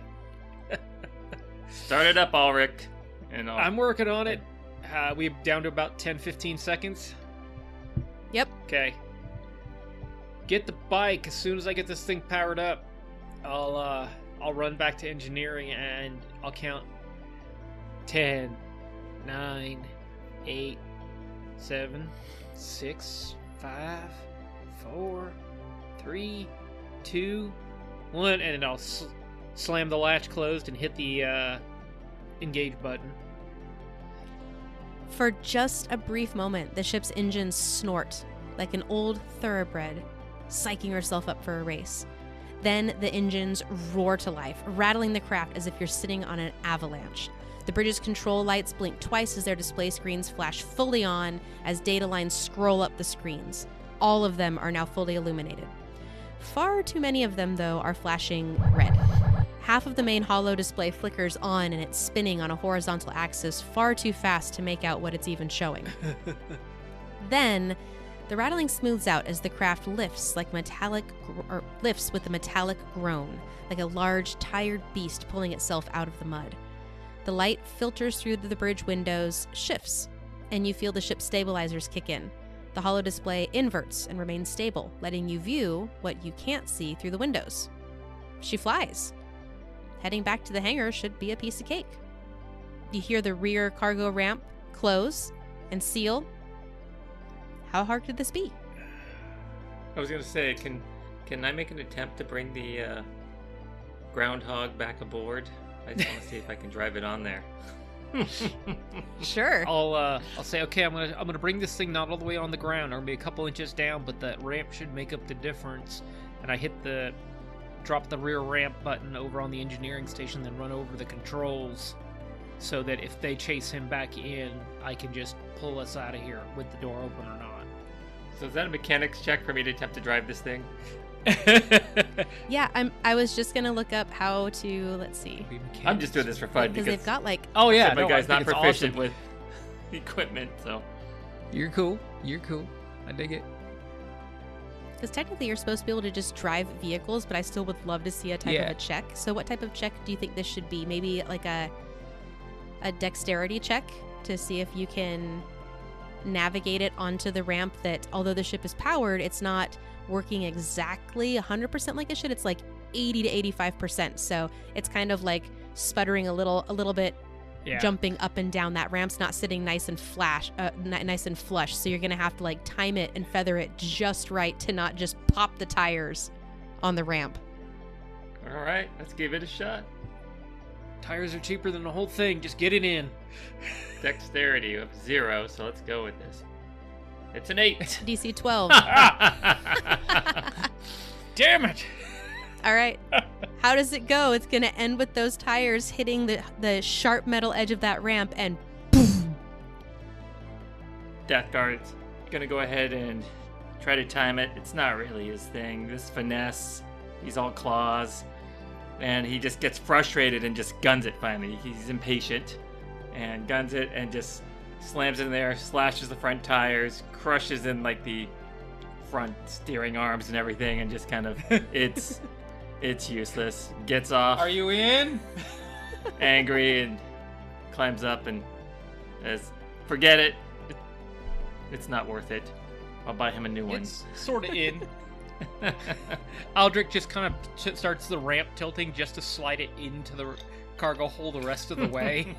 Speaker 2: Start it up, Alrick. And
Speaker 3: I'm working on it. We're down to about 10-15 seconds.
Speaker 1: Yep.
Speaker 3: Okay. Get the bike as soon as I get this thing powered up. I'll run back to engineering and I'll count 10, 9, 8, 7, 6, 5, 4, 3, 2, 1, and then I'll slam the latch closed and hit the engage button.
Speaker 1: For just a brief moment, the ship's engines snort like an old thoroughbred, psyching herself up for a race. Then the engines roar to life, rattling the craft as if you're sitting on an avalanche. The bridge's control lights blink twice as their display screens flash fully on as data lines scroll up the screens. All of them are now fully illuminated. Far too many of them, though, are flashing red. Half of the main holo display flickers on and it's spinning on a horizontal axis far too fast to make out what it's even showing. Then, the rattling smooths out as the craft lifts with a metallic groan, like a large, tired beast pulling itself out of the mud. The light filters through the bridge windows, shifts, and you feel the ship's stabilizers kick in. The holo display inverts and remains stable, letting you view what you can't see through the windows. She flies. Heading back to the hangar should be a piece of cake. You hear the rear cargo ramp close and seal. How hard could this be?
Speaker 2: I was going to say, can I make an attempt to bring the groundhog back aboard? I just want to see if I can drive it on there.
Speaker 1: Sure.
Speaker 3: I'll say, okay, I'm gonna bring this thing not all the way on the ground, or maybe a couple inches down, but that ramp should make up the difference. And I drop the rear ramp button over on the engineering station, then run over the controls, so that if they chase him back in, I can just pull us out of here with the door open or not.
Speaker 2: So is that a mechanics check for me to attempt to drive this thing?
Speaker 1: Yeah, I was just gonna look up how to. Let's see.
Speaker 2: I'm just doing this for fun
Speaker 1: Because they've got like.
Speaker 3: Oh yeah,
Speaker 2: my guy's not proficient
Speaker 3: awesome.
Speaker 2: with equipment, so.
Speaker 3: You're cool. I dig it.
Speaker 1: Because technically you're supposed to be able to just drive vehicles, but I still would love to see a type of a check. So what type of check do you think this should be? Maybe like a dexterity check? to see if you can navigate it onto the ramp that, although the ship is powered, it's not working exactly 100% like it should. It's like 80 to 85%. So it's kind of like sputtering a little bit, jumping up and down. That ramp's not sitting nice and nice and flush. So you're going to have to like time it and feather it just right to not just pop the tires on the ramp.
Speaker 2: All right, let's give it a shot.
Speaker 3: Tires are cheaper than the whole thing. Just get it in.
Speaker 2: Dexterity of 0, so let's go with this. It's an 8.
Speaker 1: DC 12.
Speaker 3: Damn it!
Speaker 1: All right. How does it go? It's going to end with those tires hitting the sharp metal edge of that ramp and boom.
Speaker 2: Dathkar's going to go ahead and try to time it. It's not really his thing. This finesse, he's all claws. And he just gets frustrated and just guns it finally. He's impatient and guns it and just slams it in there, slashes the front tires, crushes in like the front steering arms and everything, and just kind of it's useless. Gets off.
Speaker 3: Are you in?
Speaker 2: Angry, and climbs up and says, "Forget it. It's not worth it. I'll buy him a new one."
Speaker 3: It's sort of in. Alrick just kind of starts the ramp tilting just to slide it into the cargo hole the rest of the way.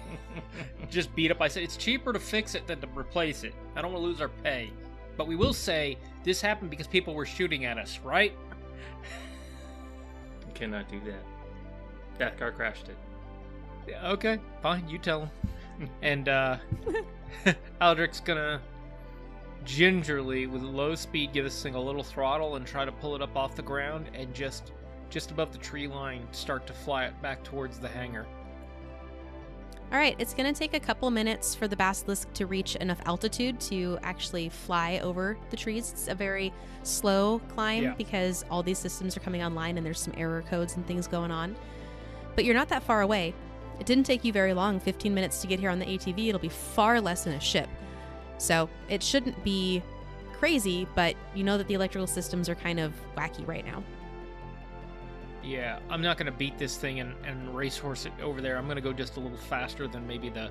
Speaker 3: Just beat up. I said, it's cheaper to fix it than to replace it. I don't want to lose our pay. But we will say, this happened because people were shooting at us, right?
Speaker 2: You cannot do that. Dathkar crashed it.
Speaker 3: Yeah, okay, fine, you tell him. And Alrick's gonna gingerly, with low speed, give this thing a little throttle and try to pull it up off the ground and just above the tree line start to fly it back towards the hangar.
Speaker 1: All right, it's going to take a couple minutes for the Basilisk to reach enough altitude to actually fly over the trees. It's a very slow climb because all these systems are coming online and there's some error codes and things going on. But you're not that far away. It didn't take you very long, 15 minutes to get here on the ATV. It'll be far less than a ship. So it shouldn't be crazy, but you know that the electrical systems are kind of wacky right now.
Speaker 3: Yeah, I'm not going to beat this thing and racehorse it over there. I'm going to go just a little faster than maybe the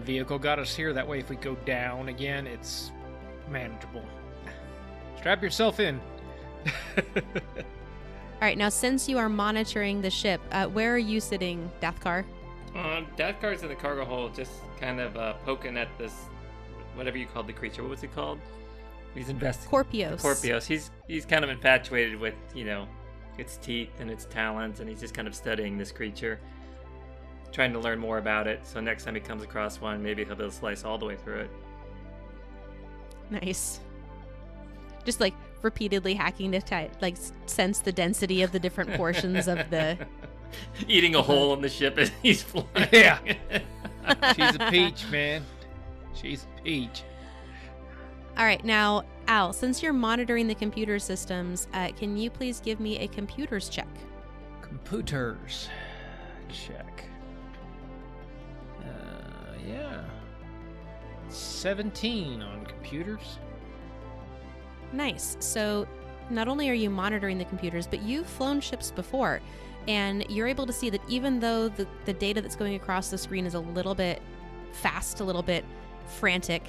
Speaker 3: vehicle got us here. That way, if we go down again, it's manageable. Strap yourself in.
Speaker 1: All right, now since you are monitoring the ship, where are you sitting, Dathkar?
Speaker 2: Dathkar's in the cargo hold, just kind of poking at this, whatever you called the creature. What was it called? He's investigating.
Speaker 1: Scorpios.
Speaker 2: He's kind of infatuated with, its teeth and its talons, and he's just kind of studying this creature, trying to learn more about it. So next time he comes across one, maybe he'll be able to slice all the way through it.
Speaker 1: Nice. Just like repeatedly hacking to sense the density of the different portions of the...
Speaker 2: Eating a hole in the ship as he's flying.
Speaker 3: Yeah. She's a peach, man. She's a peach.
Speaker 1: All right, now, Al, since you're monitoring the computer systems, can you please give me a computers check?
Speaker 3: Computers check. Yeah. 17 on computers.
Speaker 1: Nice. So not only are you monitoring the computers, but you've flown ships before, and you're able to see that even though the data that's going across the screen is a little bit fast, a little bit frantic,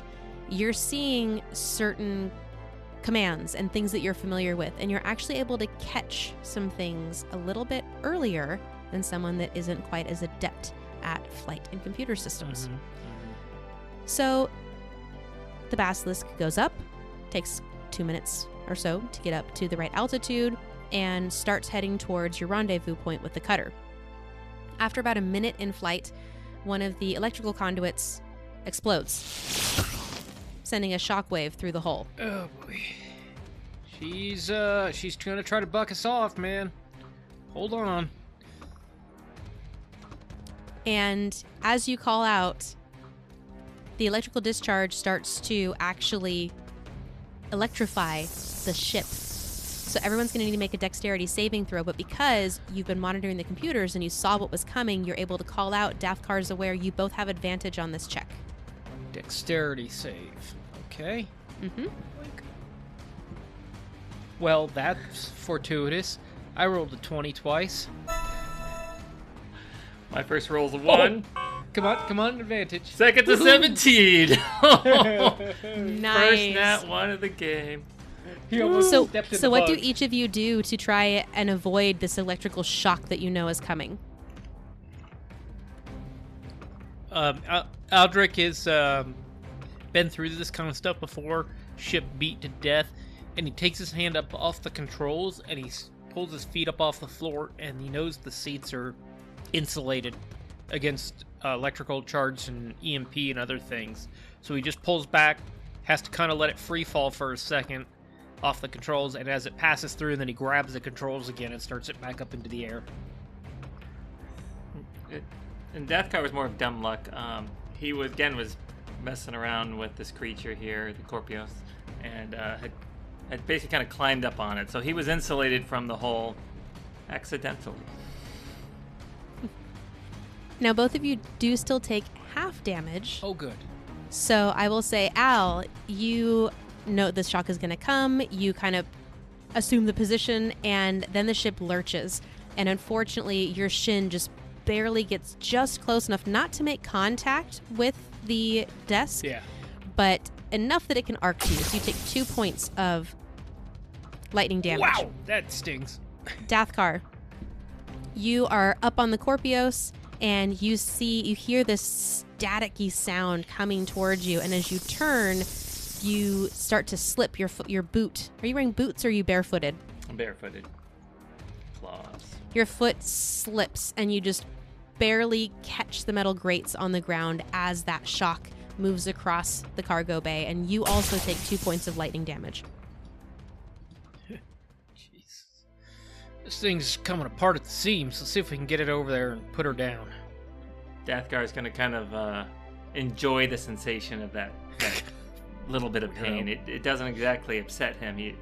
Speaker 1: you're seeing certain commands and things that you're familiar with, and you're actually able to catch some things a little bit earlier than someone that isn't quite as adept at flight and computer systems. Mm-hmm. Mm-hmm. So the Basilisk goes up, takes 2 minutes or so to get up to the right altitude, and starts heading towards your rendezvous point with the cutter. After about a minute in flight, one of the electrical conduits explodes, sending a shockwave through the hole.
Speaker 3: Oh boy. She's gonna try to buck us off, man. Hold on.
Speaker 1: And as you call out, the electrical discharge starts to actually electrify the ship. So everyone's gonna need to make a dexterity saving throw, but because you've been monitoring the computers and you saw what was coming, you're able to call out. Dathkar's aware. You both have advantage on this check.
Speaker 3: Dexterity save. Okay.
Speaker 1: Mm-hmm.
Speaker 3: Well, that's fortuitous. I rolled a 20 twice.
Speaker 2: My first roll's a 1.
Speaker 3: Come on, advantage.
Speaker 2: Second to 17.
Speaker 1: Nice.
Speaker 2: First nat 1 of the game.
Speaker 3: He almost
Speaker 1: So,
Speaker 3: stepped in
Speaker 1: so
Speaker 3: the
Speaker 1: what do
Speaker 3: bug.
Speaker 1: each of you do to try and avoid this electrical shock that you know is coming?
Speaker 3: Alrick has been through this kind of stuff before, ship beat to death, and he takes his hand up off the controls and he pulls his feet up off the floor, and he knows the seats are insulated against electrical charge and EMP and other things. So he just pulls back, has to kind of let it free fall for a second off the controls, and as it passes through, then he grabs the controls again and starts it back up into the air.
Speaker 2: And Dathkar was more of dumb luck. He was messing around with this creature here, the Corpios, and had basically kind of climbed up on it. So he was insulated from the hole accidentally.
Speaker 1: Now, both of you do still take half damage.
Speaker 3: Oh, good.
Speaker 1: So I will say, Al, you know this shock is going to come. You kind of assume the position, and then the ship lurches. And unfortunately, your shin just barely gets just close enough not to make contact with the desk, but enough that it can arc you. So you take 2 points of lightning damage.
Speaker 3: Wow, that stings.
Speaker 1: Dathkar, you are up on the Corpios, and you hear this staticky sound coming towards you, and as you turn, you start to slip your boot. Are you wearing boots or are you barefooted?
Speaker 2: I'm barefooted. Claws.
Speaker 1: Your foot slips, and you just barely catch the metal grates on the ground as that shock moves across the cargo bay, and you also take 2 points of lightning damage.
Speaker 3: Jeez. This thing's coming apart at the seams. Let's see if we can get it over there and put her down.
Speaker 2: Dathkar is going to kind of enjoy the sensation of that little bit of pain. It doesn't exactly upset him. It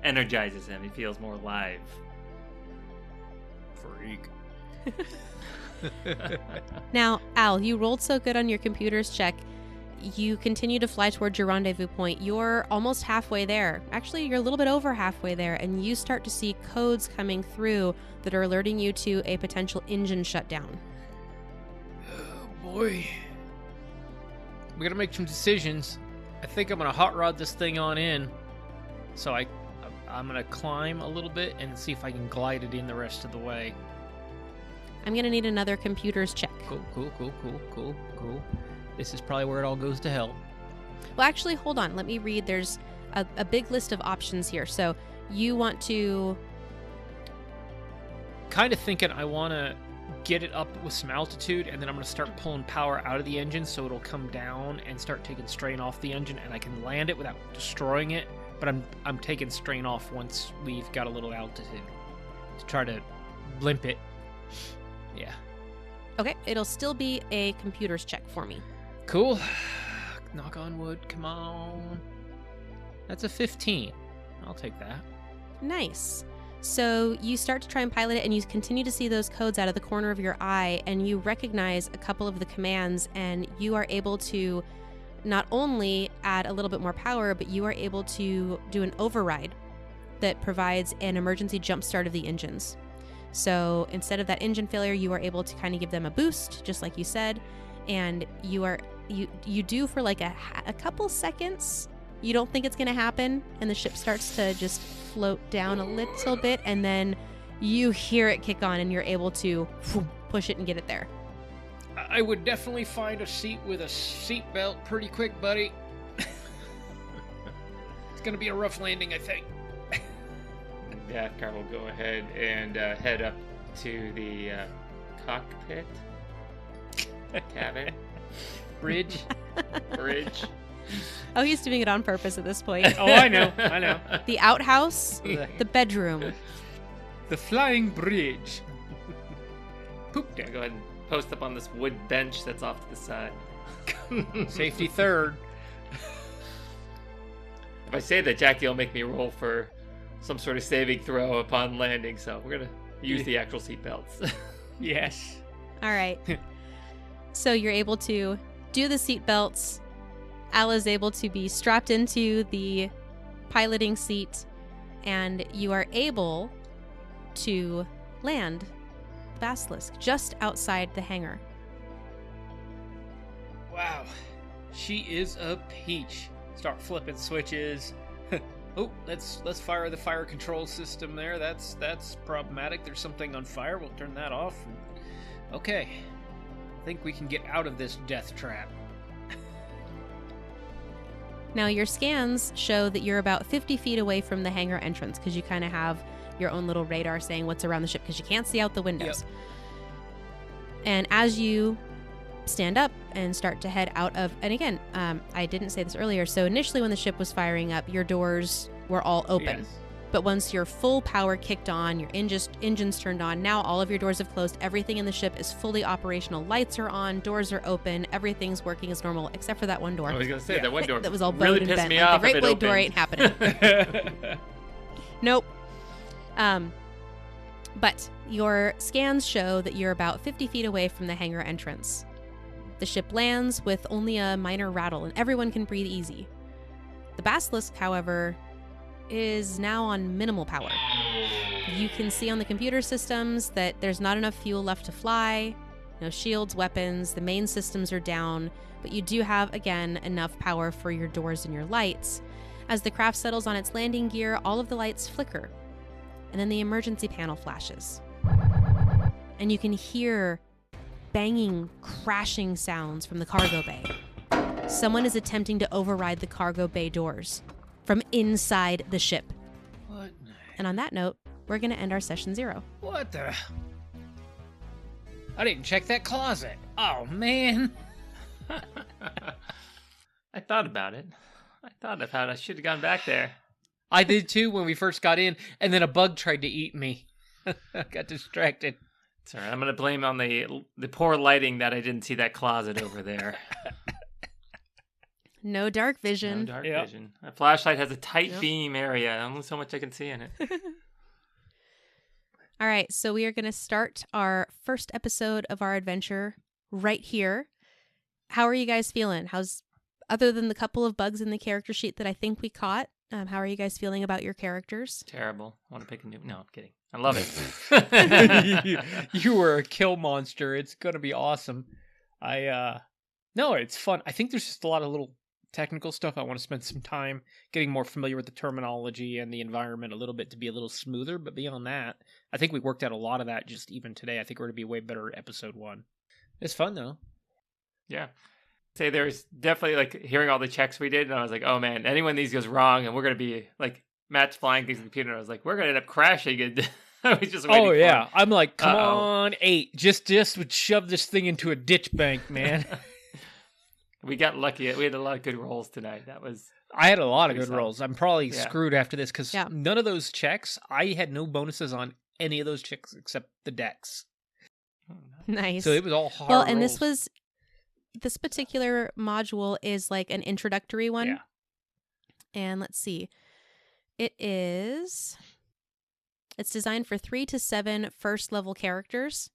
Speaker 2: energizes him. He feels more alive.
Speaker 3: Freak.
Speaker 1: Now, Al, you rolled so good on your computer's check. You continue to fly towards your rendezvous point. You're almost halfway there. Actually, you're a little bit over halfway there, and you start to see codes coming through that are alerting you to a potential engine shutdown.
Speaker 3: Oh boy. We gotta make some decisions. I think I'm gonna hot rod this thing on in. So I'm gonna climb a little bit and see if I can glide it in the rest of the way.
Speaker 1: I'm going to need another computer's check.
Speaker 3: Cool. This is probably where it all goes to hell.
Speaker 1: Well, actually, hold on. Let me read. There's a big list of options here. So you want to...
Speaker 3: Kind of thinking I want to get it up with some altitude, and then I'm going to start pulling power out of the engine so it'll come down and start taking strain off the engine, and I can land it without destroying it, but I'm taking strain off once we've got a little altitude to try to blimp it. Yeah.
Speaker 1: Okay, it'll still be a computer's check for me.
Speaker 3: Cool. Knock on wood, come on. That's a 15. I'll take that.
Speaker 1: Nice. So you start to try and pilot it, and you continue to see those codes out of the corner of your eye, and you recognize a couple of the commands, and you are able to not only add a little bit more power, but you are able to do an override that provides an emergency jump start of the engines. So instead of that engine failure, you are able to kind of give them a boost, just like you said, and you do for like a couple seconds. You don't think it's going to happen, and the ship starts to just float down a little bit, and then you hear it kick on, and you're able to push it and get it there.
Speaker 3: I would definitely find a seat with a seat belt pretty quick, buddy. It's going to be a rough landing, I think.
Speaker 2: Dathkar will go ahead and head up to the cockpit, cabin,
Speaker 3: Bridge.
Speaker 1: Oh, he's doing it on purpose at this point.
Speaker 3: Oh, I know.
Speaker 1: The outhouse, the bedroom.
Speaker 3: The flying bridge. Poop
Speaker 2: Go
Speaker 3: deck.
Speaker 2: ahead and post up on this wood bench that's off to the side.
Speaker 3: Safety third.
Speaker 2: If I say that, Jackie will make me roll for some sort of saving throw upon landing, so we're gonna use the actual seatbelts.
Speaker 3: Yes.
Speaker 1: All right. So you're able to do the seat belts. Al is able to be strapped into the piloting seat, and you are able to land Basilisk just outside the hangar.
Speaker 3: Wow. She is a peach. Start flipping switches. Oh, let's fire the fire control system there. That's problematic. There's something on fire. We'll turn that off. Okay. I think we can get out of this death trap.
Speaker 1: Now, your scans show that you're about 50 feet away from the hangar entrance because you kind of have your own little radar saying what's around the ship because you can't see out the windows.
Speaker 3: Yep.
Speaker 1: And as you stand up and start to head out of, and again, I didn't say this earlier, so initially when the ship was firing up, your doors were all open.
Speaker 3: Yes.
Speaker 1: But once your full power kicked on, your engines turned on, now all of your doors have closed, everything in the ship is fully operational. Lights are on, doors are open, everything's working as normal, except for that one door.
Speaker 2: I was going to say, that one door
Speaker 1: that was all
Speaker 2: really
Speaker 1: bowed and
Speaker 2: pissed
Speaker 1: bent.
Speaker 2: me
Speaker 1: Like,
Speaker 2: off.
Speaker 1: the Great Blade door ain't happening. Nope. But your scans show that you're about 50 feet away from the hangar entrance. The ship lands with only a minor rattle, and everyone can breathe easy. The Basilisk, however, is now on minimal power. You can see on the computer systems that there's not enough fuel left to fly, no shields, weapons, the main systems are down, but you do have, again, enough power for your doors and your lights. As the craft settles on its landing gear, all of the lights flicker, and then the emergency panel flashes. And you can hear banging, crashing sounds from the cargo bay. Someone is attempting to override the cargo bay doors from inside the ship.
Speaker 3: What?
Speaker 1: And on that note, we're going to end our session 0.
Speaker 3: What the? I didn't check that closet. Oh, man.
Speaker 2: I thought about it. I thought of how I should have gone back there.
Speaker 3: I did too when we first got in, and then a bug tried to eat me. I got distracted.
Speaker 2: It's all right. I'm going to blame on the poor lighting that I didn't see that closet over there.
Speaker 1: No dark vision.
Speaker 2: No dark vision. A flashlight has a tight
Speaker 1: Yep.
Speaker 2: beam area. Only so much I can see in it.
Speaker 1: All right, so we are going to start our first episode of our adventure right here. How are you guys feeling? Other than the couple of bugs in the character sheet that I think we caught, how are you guys feeling about your characters?
Speaker 2: Terrible. I want to pick a new... No, I'm kidding. I love it.
Speaker 3: You were a kill monster. It's going to be awesome. No, it's fun. I think there's just a lot of little technical stuff. I want to spend some time getting more familiar with the terminology and the environment a little bit to be a little smoother. But beyond that, I think we worked out a lot of that just even today. I think we're going to be a way better at episode 1. It's fun, though.
Speaker 2: Yeah. Say there's definitely like hearing all the checks we did, and I was like, oh man, anyone of these goes wrong, and we're going to be like Matt's flying things in the computer, and I was like, we're going to end up crashing. And I was just waiting.
Speaker 3: Oh, yeah. I'm like, come on, 8. Just would shove this thing into a ditch bank, man.
Speaker 2: We got lucky. We had a lot of good rolls tonight.
Speaker 3: I had a lot of good
Speaker 2: solid.
Speaker 3: rolls. I'm probably screwed after this because
Speaker 1: Yeah.
Speaker 3: none of those checks, I had no bonuses on any of those checks except the dex.
Speaker 1: Nice.
Speaker 3: So it was all hard
Speaker 1: Well, and
Speaker 3: rolls.
Speaker 1: this particular module is like an introductory one.
Speaker 3: Yeah.
Speaker 1: And let's see. It's designed for 3 to 7 first level characters,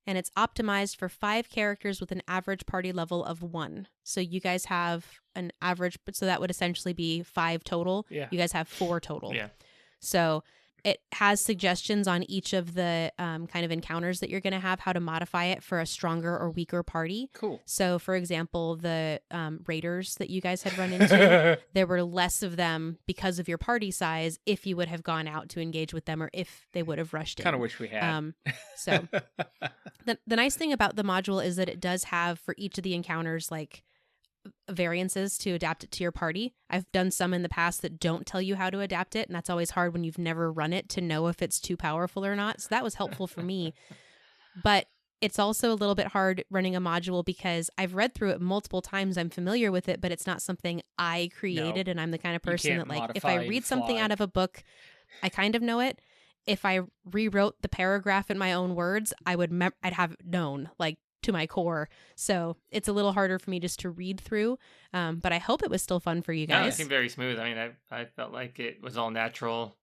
Speaker 1: and it's optimized for 5 characters with an average party level of 1. So you guys have an average, so that would essentially be 5 total.
Speaker 3: Yeah.
Speaker 1: You guys have 4 total.
Speaker 2: Yeah.
Speaker 1: So it has suggestions on each of the kind of encounters that you're going to have, how to modify it for a stronger or weaker party.
Speaker 3: Cool.
Speaker 1: So, for example, the raiders that you guys had run into, there were less of them because of your party size if you would have gone out to engage with them or if they would have rushed in.
Speaker 3: Kind of wish we had.
Speaker 1: So the nice thing about the module is that it does have for each of the encounters like variances to adapt it to your party. I've done some in the past that don't tell you how to adapt it, and that's always hard when you've never run it to know if it's too powerful or not. So that was helpful for me. But it's also a little bit hard running a module because I've read through it multiple times. I'm familiar with it, but it's not something I created, and I'm the kind of person that like if I read something out of a book, I kind of know it. If I rewrote the paragraph in my own words, I'd have known like to my core. So it's a little harder for me just to read through. But I hope it was still fun for you
Speaker 2: No, it
Speaker 1: guys.
Speaker 2: seemed very smooth. I mean, I felt like it was all natural.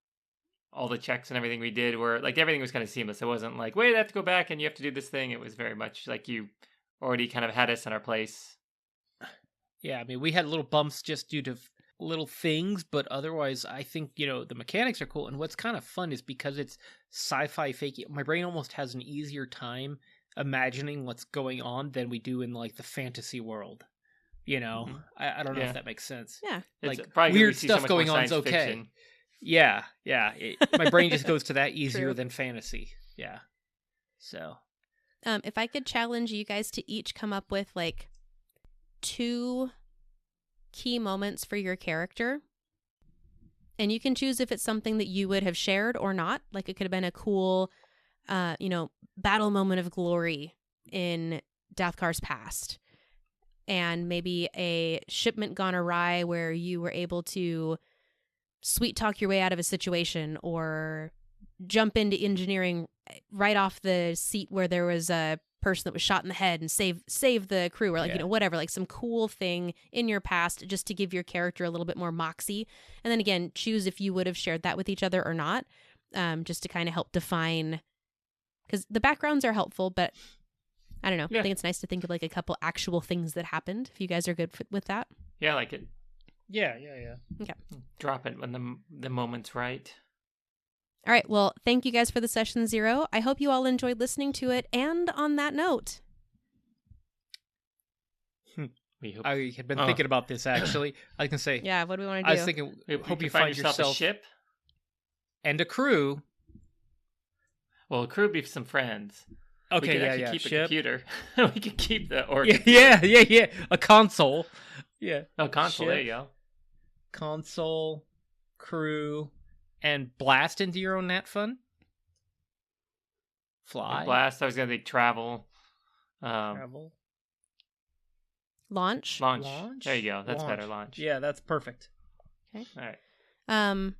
Speaker 2: All the checks and everything we did were like everything was kind of seamless. It wasn't like, wait, I have to go back and you have to do this thing. It was very much like you already kind of had us in our place.
Speaker 3: Yeah, I mean, we had little bumps just due to little things, but otherwise, I think, the mechanics are cool. And what's kind of fun is because it's sci-fi fakey, my brain almost has an easier time imagining what's going on than we do in like the fantasy world. You know, I don't know
Speaker 2: Yeah.
Speaker 3: if that makes sense.
Speaker 1: Yeah.
Speaker 2: It's
Speaker 3: Like
Speaker 2: probably gonna
Speaker 3: weird
Speaker 2: receive so
Speaker 3: stuff
Speaker 2: much
Speaker 3: going
Speaker 2: more
Speaker 3: on is
Speaker 2: science
Speaker 3: okay.
Speaker 2: fiction.
Speaker 3: Yeah. My brain just goes to that easier
Speaker 1: True.
Speaker 3: than fantasy. Yeah. So.
Speaker 1: If I could challenge you guys to each come up with like 2 key moments for your character, and you can choose if it's something that you would have shared or not. Like it could have been a cool, battle moment of glory in Dathkar's past, and maybe a shipment gone awry where you were able to sweet talk your way out of a situation, or jump into engineering right off the seat where there was a person that was shot in the head and save the crew, or like, whatever, like some cool thing in your past just to give your character a little bit more moxie. And then again, choose if you would have shared that with each other or not, just to kind of help define, because the backgrounds are helpful, but I don't know.
Speaker 2: Yeah.
Speaker 1: I think it's nice to think of like a couple actual things that happened, if you guys are good with that.
Speaker 2: Yeah, I like it.
Speaker 3: Yeah.
Speaker 1: Okay.
Speaker 2: Drop it when the moment's right.
Speaker 1: All right. Well, thank you guys for the session 0. I hope you all enjoyed listening to it. And on that note,
Speaker 2: We hope.
Speaker 3: I had been thinking about this actually. I can say,
Speaker 1: yeah, what do we want to do?
Speaker 3: I was thinking, hope you find yourself
Speaker 2: a ship.
Speaker 3: and a crew.
Speaker 2: Well, a crew be some friends.
Speaker 3: Okay,
Speaker 2: we could actually keep
Speaker 3: ship.
Speaker 2: a computer. We could keep the org.
Speaker 3: Yeah. A console. Yeah.
Speaker 2: Oh, console.
Speaker 3: Ship.
Speaker 2: There you go.
Speaker 3: Console, crew, and blast into your own NatFun. Fly.
Speaker 2: Blast. I was gonna think travel.
Speaker 3: Travel.
Speaker 1: Launch.
Speaker 2: Launch. There you go. That's better. Launch.
Speaker 3: Yeah, that's perfect.
Speaker 1: Okay.
Speaker 2: All right.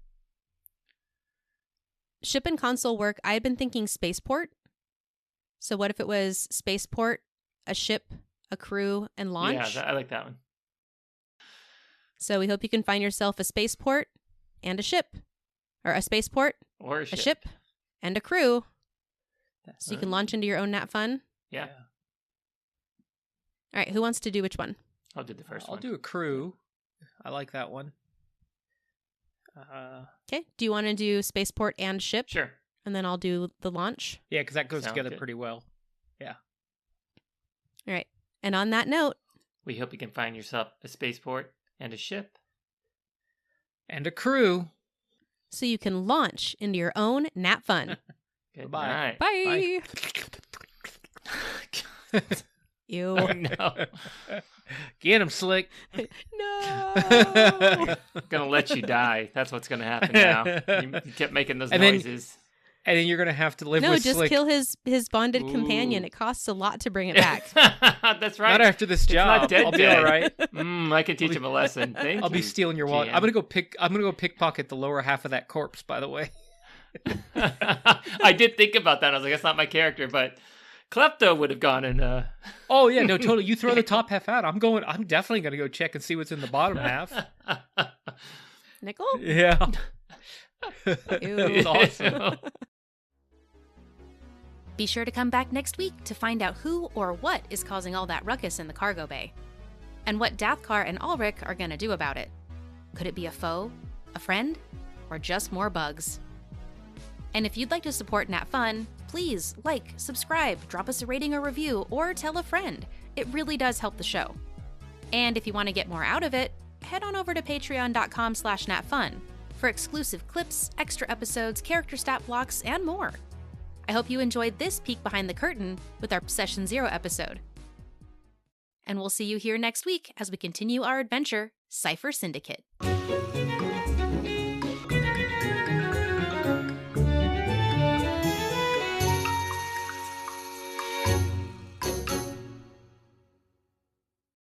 Speaker 1: Ship and console work. I had been thinking spaceport. So what if it was spaceport, a ship, a crew, and launch?
Speaker 2: Yeah, I like that one.
Speaker 1: So we hope you can find yourself a spaceport and a ship, or a spaceport,
Speaker 2: Or
Speaker 1: a ship, and a crew.
Speaker 3: That's
Speaker 1: So you can launch into your own NatFun.
Speaker 2: Yeah.
Speaker 1: All right, who wants to do which one?
Speaker 2: I'll do the first
Speaker 3: I'll
Speaker 2: one.
Speaker 3: do a crew. I like that one.
Speaker 1: Okay. Do you want to do spaceport and ship?
Speaker 2: Sure.
Speaker 1: And then I'll do the launch.
Speaker 3: Yeah, because that goes
Speaker 2: Sounds
Speaker 3: together
Speaker 2: good.
Speaker 3: pretty well. Yeah.
Speaker 1: All right. And on that note,
Speaker 2: We hope you can find yourself a spaceport and a ship.
Speaker 3: And a crew.
Speaker 1: so you can launch into your own NatFun.
Speaker 2: Good
Speaker 3: Bye.
Speaker 2: night.
Speaker 1: Bye. Ew.
Speaker 2: Oh, no.
Speaker 3: Get him, Slick.
Speaker 1: No.
Speaker 2: Gonna let you die. That's what's gonna happen now. You kept making those
Speaker 3: And then-
Speaker 2: noises.
Speaker 3: And then you're going to have to live
Speaker 1: No,
Speaker 3: with
Speaker 1: just
Speaker 3: Slick.
Speaker 1: kill his bonded companion.
Speaker 2: Ooh.
Speaker 1: It costs a lot to bring it back.
Speaker 2: That's right.
Speaker 3: Not after this job.
Speaker 2: not dead
Speaker 3: I'll be
Speaker 2: dead.
Speaker 3: all right.
Speaker 2: I can teach him a lesson. Thank
Speaker 3: I'll be
Speaker 2: you,
Speaker 3: stealing your wallet.
Speaker 2: GM.
Speaker 3: I'm gonna go pickpocket the lower half of that corpse, by the way.
Speaker 2: I did think about that. I was like, that's not my character, but Klepto would have gone and
Speaker 3: Oh yeah, no, totally. You throw the top half out. I'm definitely gonna go check and see what's in the bottom half.
Speaker 1: Nickel?
Speaker 3: Yeah.
Speaker 1: Ew.
Speaker 3: It was awesome.
Speaker 4: Be sure to come back next week to find out who or what is causing all that ruckus in the cargo bay, and what Dathkar and Alrick are going to do about it. Could it be a foe, a friend, or just more bugs? And if you'd like to support NatFun, please like, subscribe, drop us a rating or review, or tell a friend. It really does help the show. And if you want to get more out of it, head on over to patreon.com/natfun for exclusive clips, extra episodes, character stat blocks, and more. I hope you enjoyed this peek behind the curtain with our Session 0 episode. And we'll see you here next week as we continue our adventure, Cipher Syndicate.